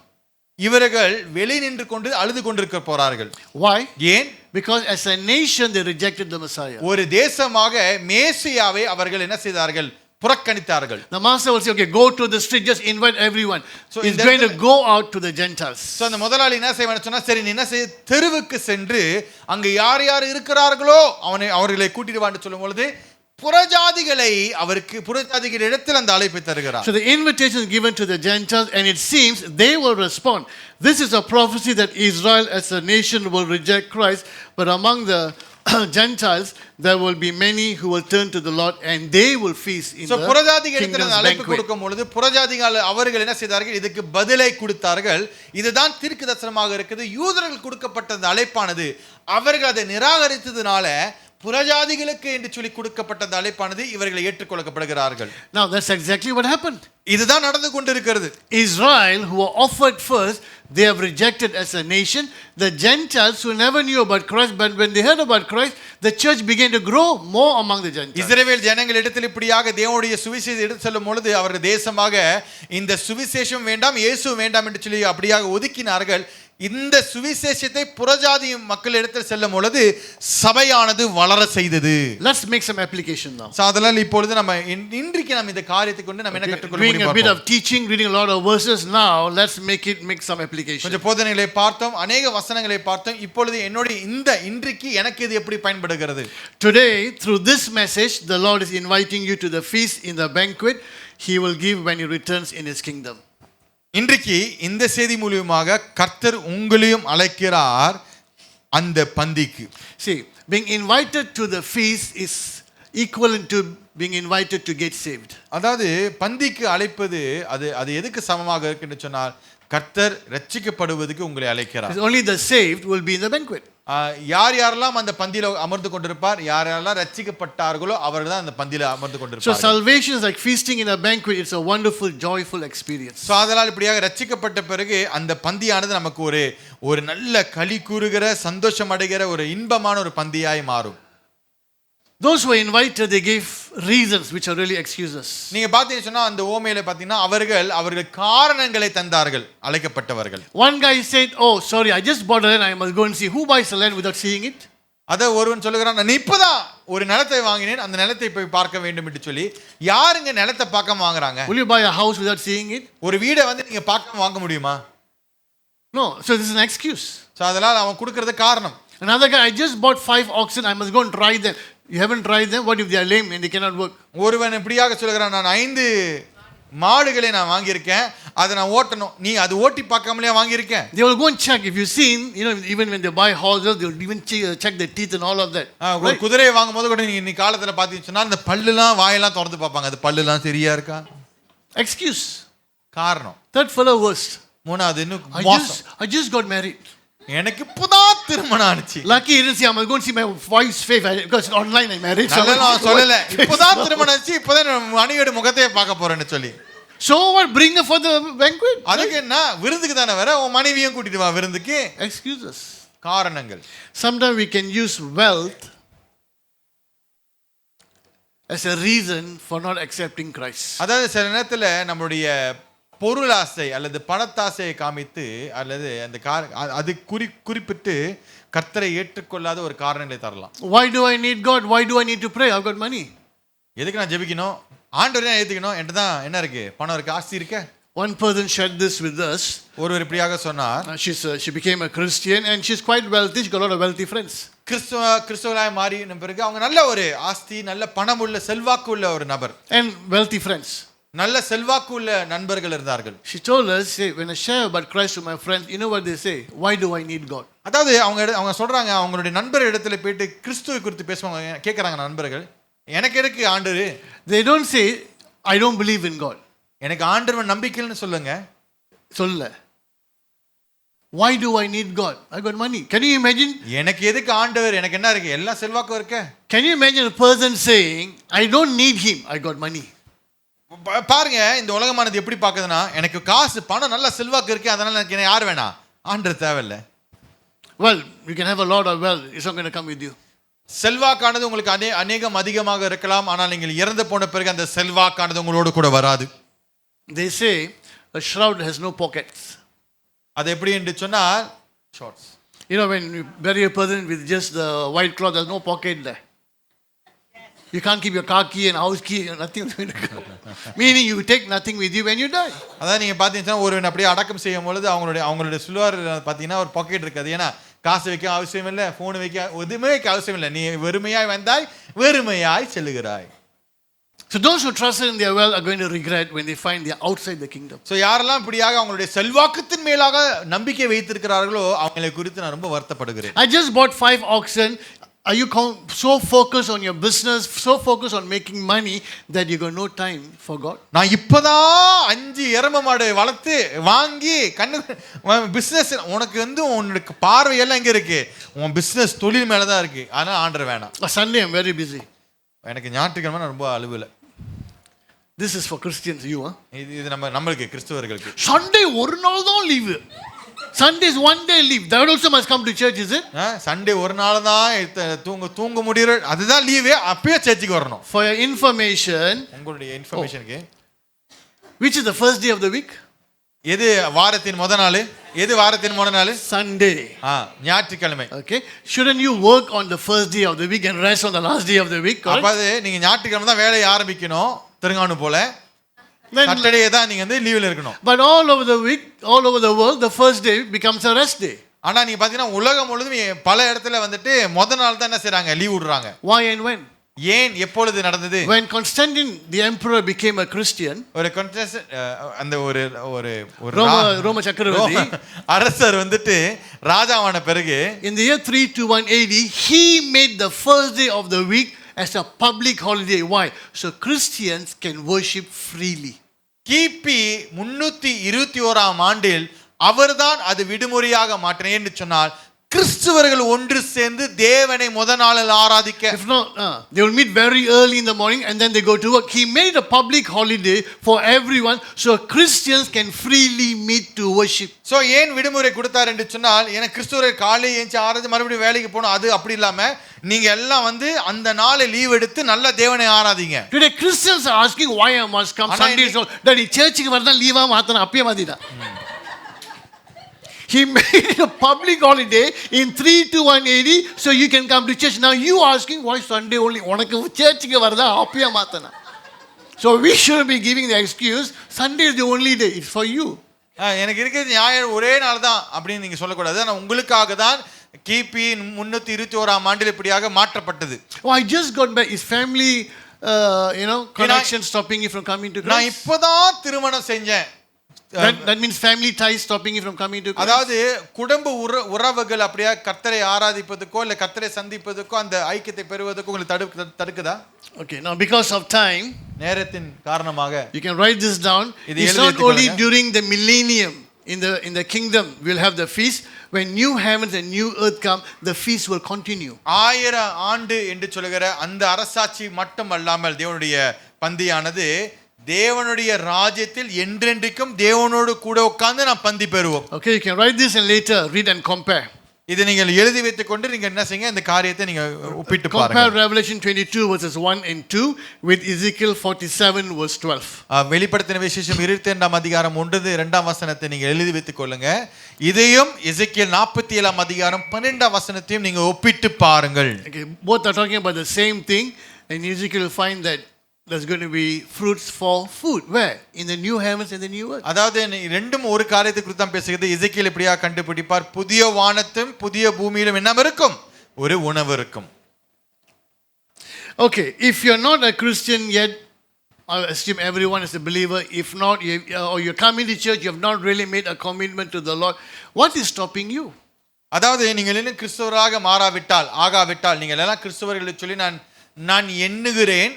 இவர்கள் வெளியே நின்று கொண்டு அழுது கொண்டிருக்க போறார்கள். Why? ஏன்? Because as a nation they rejected the Messiah. ஒரு தேசமாக மேசியாவை அவர்கள் என்ன செய்தார்கள்? புறக்கணித்தார்கள். The master will say, "Okay, go to the street, just invite everyone." So he's going to go out to the Gentiles. So அந்த முதலாளி என்ன செய்வான்னு சொன்னா, சரி நீ என்ன செய்ய, தெருவுக்கு சென்று அங்க யார் யார் இருக்கிறார்களோ அவர்களை கூட்டிட்டு வான்னு சொல்லும் பொழுது புறஜாதிகள் இடத்தில் அந்த அழைப்பை தருகிறார். So the invitation is given to the Gentiles and it seems they will respond. This is a prophecy that Israel as a nation will reject Christ, but among the Gentiles, there will be many who will turn to the Lord and they will feast in so the புறஜாதிகள் இடத்துல kingdom's அழைப்பு banquet. கொடுக்கும் பொழுது புறஜாதிகள் அவர்கள் என்ன செய்தார்கள்? இதுக்கு பதிலை கொடுத்தார்கள். இதுதான் தீர்க்கதரிசனமாக இருக்குது. யூதர்கள் கொடுக்கப்பட்ட அந்த அழைப்பானது அவர்கள் அதை நிராகரித்ததுனால புறஜாதிகளுக்கு என்று சொல்லி கொடுக்கப்பட்ட அந்த அழைப்பானது இவர்களை ஏற்றுக்கொள்ளப்படுகிறார்கள். Now that's exactly what happened. இதுதான் நடந்து கொண்டிருக்கிறது. Israel, who were offered first, they have rejected as a nation. The Gentiles who never knew about Christ, but when they heard about Christ, the church began to grow more among the Gentiles. இஸ்ரவேல் ஜனங்கள் இடத்தில் இப்படியாக தேவனுடைய சுவிசேஷத்தை எடுத்து செல்லும் பொழுது அவர்கள் தேசமாக இந்த சுவிசேஷம் வேண்டாம், இயேசு வேண்டாம் என்று சொல்லி அப்படியாக ஒதுக்கினார்கள். இந்த சுவிசேஷத்தை புறஜாதி மக்கள் இடத்தில் செல்லும் பொழுது சபையானது வளர செய்தது. Let's make some application now. அதனால் இப்பொழுது நம்ம இன்றைக்கு நம்ம இந்த காரியத்தை கொண்டு நம்ம என்ன கற்றுக்கொள்ள Doing a bit முடியும்? of teaching, reading a lot of verses now, let's make some application. கொஞ்சம் போதனைகளை பார்த்தோம், அநேக வசனங்களை பார்த்தோம். இப்பொழுது என்னோட இன்றைக்கு எனக்கு இது எப்படி பயன்படுகிறது? Today, through this message, the Lord is inviting you to the feast in the banquet He will give when He returns in His kingdom. இன்றைக்கு இந்த செய்தி மூலமாக கர்த்தர் உங்களையும் அழைக்கிறார் அந்த பந்திக்கு. See, being invited to the feast is equivalent to being invited to get saved. அதாவது பந்திக்கு அழைப்பது அது எதுக்கு சமமாக இருக்குன்னு சொன்னால் கர்த்தர் ரட்சிக்கப்படுவதற்கு உங்களை அழைக்கிறார். Only the saved will be in the banquet. யாரெல்லாம் அந்த பந்தியில அமர்ந்து கொண்டிருப்பார், யாரெல்லாம் ரட்சிக்கப்பட்டார்களோ அவர்கள் தான் அந்த பந்தியில அமர்ந்து So கொண்டிருப்பார். salvation is like feasting in a banquet. It's a wonderful, joyful experience. So அதனால் இப்படியாக ரட்சிக்கப்பட்ட பிறகு அந்த பந்தியானது நமக்கு ஒரு நல்ல களி கூறுகிற, சந்தோஷம் அடைகிற ஒரு இன்பமான ஒரு பந்தியாய் மாறும். Those who were invited, they gave reasons which are really excuses. நீங்க பாத்தீங்கன்னா சொன்னா அந்த ஓமையில பாத்தீங்கன்னா அவர்கள் காரணங்களை தந்தார்கள் அழைக்கப்பட்டவர்கள். One guy said, "Oh, sorry, I just bought a land. I must go and see." Who buys a land without seeing it? அத ஒருவன் சொல்லுகிறான், நான் இப்பதான் ஒரு நிலத்தை வாங்கினேன், அந்த நிலத்தை போய் பார்க்க வேண்டும் என்று சொல்லி. யாருங்க நிலத்தை பார்க்காம வாங்குறாங்க? Will you buy a house without seeing it? ஒரு வீடை நீங்க பார்க்காம வாங்க முடியுமா? No. So this is an excuse. So அதனால் அவன் கொடுக்கறது காரணம். Another guy, I just bought 5 oxen. I must go and try them. You haven't tried them. What if they are lame and they cannot work? ஒருவன் இப்படியாக சொல்லுகிறான், நான் 5 மாடுகளை நான் வாங்கியிருக்கேன், அதை நான் ஓட்டணும். நீ அது ஓட்டி பார்க்காமலே வாங்கியிருக்கேன். They will go and check. If you've seen, even when they buy horses, they will even check the teeth and all of that. ஒரு குதிரையை வாங்கும் போது கூட நீ காலத்தில் பார்த்தீங்கன்னா அந்த பல்லுலாம் வாயெல்லாம் திறந்து பார்ப்பாங்க, அது பல்லுலாம் சரியா இருக்கா? Excuse. காரணம். Third fellow worst. மூணாவது இன்னும் மோசம். I just got married. எனக்கு இப்பதான் திருமணம் ஆச்சு. Lucky he didn't say, I'm going to see my wife's face because online I married. நான் சொல்லல, இப்பதான் திருமணம் ஆச்சு, இப்பதான் மனைவியோட முகத்தையே பார்க்க போறேன்னு சொல்லி. So what, bring her for the banquet? அதுக்கு என்ன, விருந்துக்கு தானே வர, உன் மனைவியும் கூட்டிட்டு வா விருந்துக்கு. Excuses. காரணங்கள். Sometimes we can use wealth as a reason for not accepting Christ. அதாவது சில நேரத்துல நம்மளுடைய பொருளாசை அல்லது பணத்தாசையை காமித்து அல்லது அந்த அது குறிப்பிட்டு கர்த்தரை ஏற்றுக்கொள்ளாத ஒரு காரணங்களை தரலாம். Why do I need God? Why do I need to pray? I've got money. எதுக்கு நான் ஜெபிக்கணும்? ஆண்டவரை நான் ஏத்துக்கணும், என்கிட்ட தான் என்ன இருக்கு, பணம் இருக்கு, ஆஸ்தி இருக்கு. One person shared this with us. ஒருவர் இப்படியாக சொன்னார். She became a Christian and she's quite wealthy. She got a lot of wealthy friends. கிறிஸ்தவராய் மாறின பிறகு அவங்க நல்ல ஒரு ஆஸ்தி, நல்ல பணம் உள்ள, செல்வாக்கு உள்ள ஒரு நபர். And wealthy friends. நல்ல செல்வாக்கு உள்ள நண்பர்கள் இருந்தார்கள். She told us, say, when I share about Christ to my friends, you know what they say? Why do I need God? அதாவது அவங்க சொல்றாங்க, அவங்களுடைய நண்பர் இடத்துல போயிட்டு கிறிஸ்துவை குறித்து பேசுவாங்க, கேட்கறாங்க நண்பர்கள், எனக்கு எதுக்கு ஆண்டவர்? They don't say, I don't believe in God. எனக்கு ஆண்டவன் நம்பிக்கைன்னு சொல்லுங்க. சொல்ல. Why do I need God? I got money. Can you imagine? எனக்கு எதுக்கு ஆண்டவர்? எனக்கு என்ன இருக்கு? எல்லா செல்வாக்கும் இருக்கு. Can you imagine a person saying, I don't need him, I got money? பாருங்க, இந்த உலகமானது எப்படி பார்க்குதுன்னா, எனக்கு காசு, பணம், நல்ல செல்வாக்கு இருக்கு, அதனால எனக்கு என்ன யார் வேணாம், ஆண்டவர் தேவையில்லை. Well, you can have a lot of wealth, it's not going to come with you. செல்வாக்கானது உங்களுக்கு அநேகம் அதிகமாக இருக்கலாம், ஆனால் நீங்கள் இறந்து போன பிறகு அந்த செல்வாக்கானது உங்களோடு கூட வராது. They say a shroud has no pockets. அது எப்படி என்று சொன்னால், shorts. You know, when you bury a person with just the white cloth, there's no pocket there. You can't keep your car key and house key, nothing. Meaning you take nothing with you when you die. அதான் நீங்க பாத்தீங்கன்னா ஒருவன் அப்படியே அடக்கம் செய்யும் பொழுது அவங்களுடைய சிலுவார் பாத்தீங்கன்னா ஒரு பாக்கெட் இருக்காது. ஏன்னா காசு வைக்க அவசியம் இல்லை, போன் வைக்க எதுவுமே வைக்க அவசியம் இல்லை. நீ வெறுமையாய் வந்தாய், வெறுமையாய் செல்லுகிறாய். So those who trust in their wealth are going to regret when they find they are outside the kingdom. So யாரெல்லாம் இப்படியாக அவங்களுடைய செல்வாக்கத்தின் மேலாக நம்பிக்கை வைத்திருக்கிறார்களோ அவங்களை குறித்து நான் ரொம்ப வருத்தப்படுகிறேன். I just bought 5 oxen. are you so focused on your business, so focused on making money that you got no time for God? நான் இப்பதான் 5 எருமை மாடு வளர்த்து வாங்கி பிசினஸ், உனக்கு வந்து உனக்கு பார்வையெல்லாம் எங்க இருக்கு? உன் பிசினஸ் தொழில் மேலதான் இருக்கு. ஆனா ஆண்டவர் வேணாம். Sunday I'm very busy. எனக்கு ஞாயிற்றுக்கிழமை நான் ரொம்ப அலுவல. This is for Christians, you, huh? இது நம்மளுக்கு கிறிஸ்தவர்களுக்கு. Sunday ஒரு நாள் தான் leave. Sunday is one day leave. That also must come to church, is it? Sunday ஒரு நாள் தான் தூங்க முடியற, அதுதான் லீவே. அப்பயே சர்ச்சுக்கு வரணும். For your information, உங்களுடைய இன்ஃபர்மேஷனுக்கு, which is the first day of the week? எது வாரத்தின் முதல் நாள்? எது வாரத்தின் முதல் நாள்? Sunday. ஞாயிற்றுக்கிழமை. Okay. Shouldn't you work on the first day of the week and rest on the last day of the week? அப்ப நீங்க ஞாயிற்றுக்கிழமை தான் வேலையை ஆரம்பிக்கணும். திருங்கானு போல சாட்டர்டே தான் நீங்க வந்து லீவ்ல இருக்கணும். But all over the week, all over the world, the first day becomes a rest day. ஆனா நீங்க பாத்தீங்கன்னா உலகம் முழுவதும் பல இடத்துல வந்துட்டு முதல் நாள் தான் என்ன செய்றாங்க? லீவ் விடுறாங்க. Why and when? ஏன் எப்பொழுது நடந்தது? When Constantine the emperor became a Christian, ஒரு அந்த ஒரு ஒரு ரோம சக்கரவர்த்தி அரசர் வந்துட்டு ராஜாவான பிறகு in the year 321 AD, he made the first day of the week as a public holiday. Why? So Christians can worship freely. கிபி 321 ஆண்டில் அவர்தான் அது விடுமுறையாக மாற்றினார் என்று சொன்னால் கிறிஸ்தவர்கள் ஒன்று சேர்ந்து தேவனை முதல் நாளில் ஆராதிக்க. If not, they will meet very early in the morning and then they go to work. He made a public holiday for everyone so Christians can freely meet to worship. So ஏன் விடுமுறை கொடுத்தார் என்று சொன்னால், ஏன்னா கிறிஸ்தவர்கள் காலையில் ஏஞ்சி ஆராதி மறுபடியும் வேலைக்கு போகணும். அது அப்படி இல்லாம நீங்க எல்லாம் வந்து அந்த நாளை லீவ் எடுத்து நல்ல தேவனை ஆராதிங்க. Today Christians are asking why I must come Sunday. So that சர்ச்சுக்கு வரதா லீவா மாத்தணும், அப்பயே மாத்திட்டான். He made a public holiday in 321 AD so you can come to church. Now you asking why Sunday only? உனக்கு சர்ச்சுக்கு வரதா அப்பயே மாத்தணும். So we shouldn't be giving the excuse Sunday is the only day. It's for you. எனக்கு இருக்கிறது ஞாயிறு ஒரே நாள் தான் அப்படின்னு நீங்க சொல்லக்கூடாது. நான் உங்களுக்காக தான் கிபி 321 ஆண்டில் இப்படியாக மாற்றப்பட்டது. Oh, I just got back. Is family connection stopping you from coming to Christ? நான் இப்பதான் திருமணம் செஞ்சேன். That means family ties stopping you from coming to Christ. அதாவது குடும்ப உறவுகள் அப்படியே கர்த்தரை ஆராதிப்பதுக்கோ இல்ல கர்த்தரை சந்திப்பதுக்கோ அந்த ஐக்கியத்தை பெறுவதற்கோ உங்களுக்கு தடுக்குதா? Okay, now because of time, நேரத்தின் காரணமாக you can write this down. It's not only during the millennium in the kingdom we'll have the feast. When new heavens and new earth come, the feast will continue. 1000 ஆண்டு என்று சொல்கிற அந்த அரசாட்சி மட்டும் அல்லாமல் தேவனுடைய பந்தியானது தேவனுடைய ராஜ்யத்தில் என்றென்றைக்கும் தேவனோடு கூட உட்கார்ந்து நாம் பந்தி பெறுவோம். Okay, you can write this and later read and compare. இதை நீங்கள் எழுதி வைத்துக் கொண்டு நீங்க என்ன செய்யுங்க, இந்த காரியத்தை நீங்க ஒப்பிட்டு பாருங்க. Compare Revelation 22 verses 1 and 2 with Ezekiel 47 verse 12. வெளிப்படுத்தின விசேஷம் 22ஆம் அதிகாரம் 1-2 வசனத்தை நீங்க எழுதி வைத்துக் கொள்ளுங்க. இதையும் எசேக்கியேல் 47ஆம் அதிகாரம் 12ஆம் வசனத்தையும் நீங்க ஒப்பிட்டு பாருங்கள். Okay, both are talking about the same thing, and Ezekiel will find that there's going to be fruits for food. Where? In the new heavens and the new earth. அதாவது ரெண்டும் ஒரு காரியத்தை குறித்து தான் பேசுகிறது. எசேக்கியேல் இப்படியா கண்டுபிடிப்பார், புதிய வானத்தும் புதிய பூமியிலும் என்ன இருக்கும்? ஒரு உணவு இருக்கும். Okay, if you're not a Christian yet, I assume everyone is a believer. If not, or you're coming to church, you have not really made a commitment to the Lord. What is stopping you? அதாவது நீங்கள் இன்னும் கிறிஸ்தவராக ஆகாவிட்டால் நீங்கள் எல்லாம் கிறிஸ்தவர்களை சொல்லி நான் எண்ணுகிறேன்,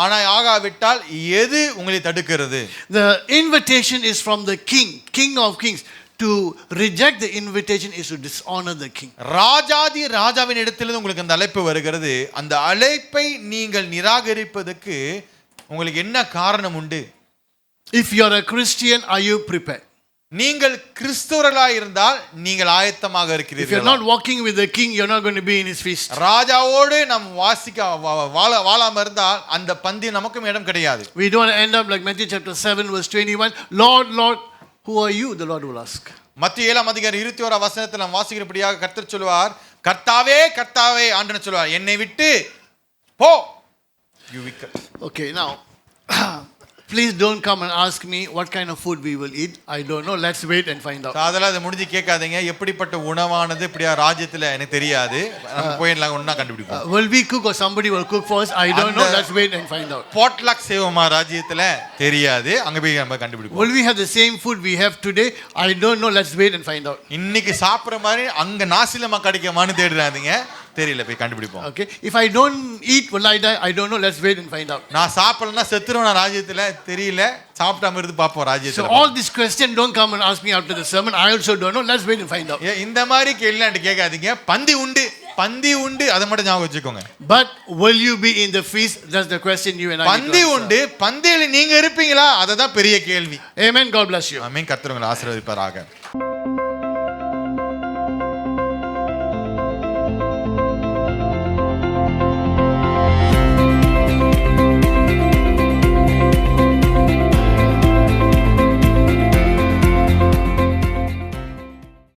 ஆனால் ஆகாவிட்டால் எது உங்களை தடுக்கிறது? The invitation is from the King of Kings. To reject the invitation is to dishonor the king. ராஜாவின் இடத்திலிருந்து உங்களுக்கு அந்த அழைப்பு வருகிறது. அந்த அழைப்பை நீங்கள் நிராகரிப்பதற்கு உங்களுக்கு என்ன காரணம் உண்டு? If you are a Christian, are you prepared? நீங்கள் கிறிஸ்தவர்களாக இருந்தால் நீங்கள் ஆயத்தமாக இருக்கிறீர்கள். If you're not walking with the king, you're not going to be in his feast. ராஜாவோடு நாம் வாழாம இருந்தால் அந்த பந்தி நமக்கும் இடம் கிடையாது. We don't end up like Matthew chapter 7 verse 21. Lord, Lord, who are you? The Lord will ask. மத்திய 7ஆம் அதிகாரம் 21ஆம் வசனத்தில் நாம் வாசிக்கிறபடியாக கர்த்தர் சொல்வார், கர்த்தாவே கர்த்தாவே ஆண்டவர் சொல்வார், என்னை விட்டு போ. You wicked. Okay, now please don't come and ask me what kind of food we will eat. I don't know. Let's wait and find out. அதெல்லாம் அதை முடிஞ்சு கேட்காதீங்க. எப்படிப்பட்ட உணவானது இப்படியா ராஜ்யத்தில் எனக்கு தெரியாது. நம்ம போயிடலாம், ஒண்ணா கண்டுபிடிப்போம். Will we cook or somebody will cook for us? I don't know. Let's wait and find out. Potluck சேவமா ராஜ்யத்தில் தெரியாது. அங்க போய் நம்ம கண்டுபிடிப்போம். Will we have the same food we have today? I don't know. Let's wait and find out. இன்னைக்கு சாப்பிடுற மாதிரி அங்க நாசிலமா கிடைக்குமான்னு தேடுறாதீங்க. தெரியல, போய் கண்டுபிடிப்போம். Okay. If I don't eat, will I die? I don't know. Let's wait and find out. நான் சாப்பிடலன்னா செத்துருவேன் ராஜ்யத்துல, தெரியல. சாப்பிடாம இருந்து பாப்போம் So ராஜ்யத்துல. all these questions don't come and ask me after the sermon. I also don't know. Let's wait and find out. இந்த மாதிரி கேள்வி கேட்காதீங்க. பந்தி உண்டு, பந்தி உண்டு, அதை மட்டும் ஞாபகம் வச்சுக்கோங்க. But will you be in the feast? That's the question you and I need to பந்தி answer. உண்டு, பந்தியில நீங்க இருப்பீங்களா? அததான் பெரிய கேள்வி. Amen. God bless you. ஆமென். கர்த்தர் உங்களை ஆசீர்வதிப்பாராக.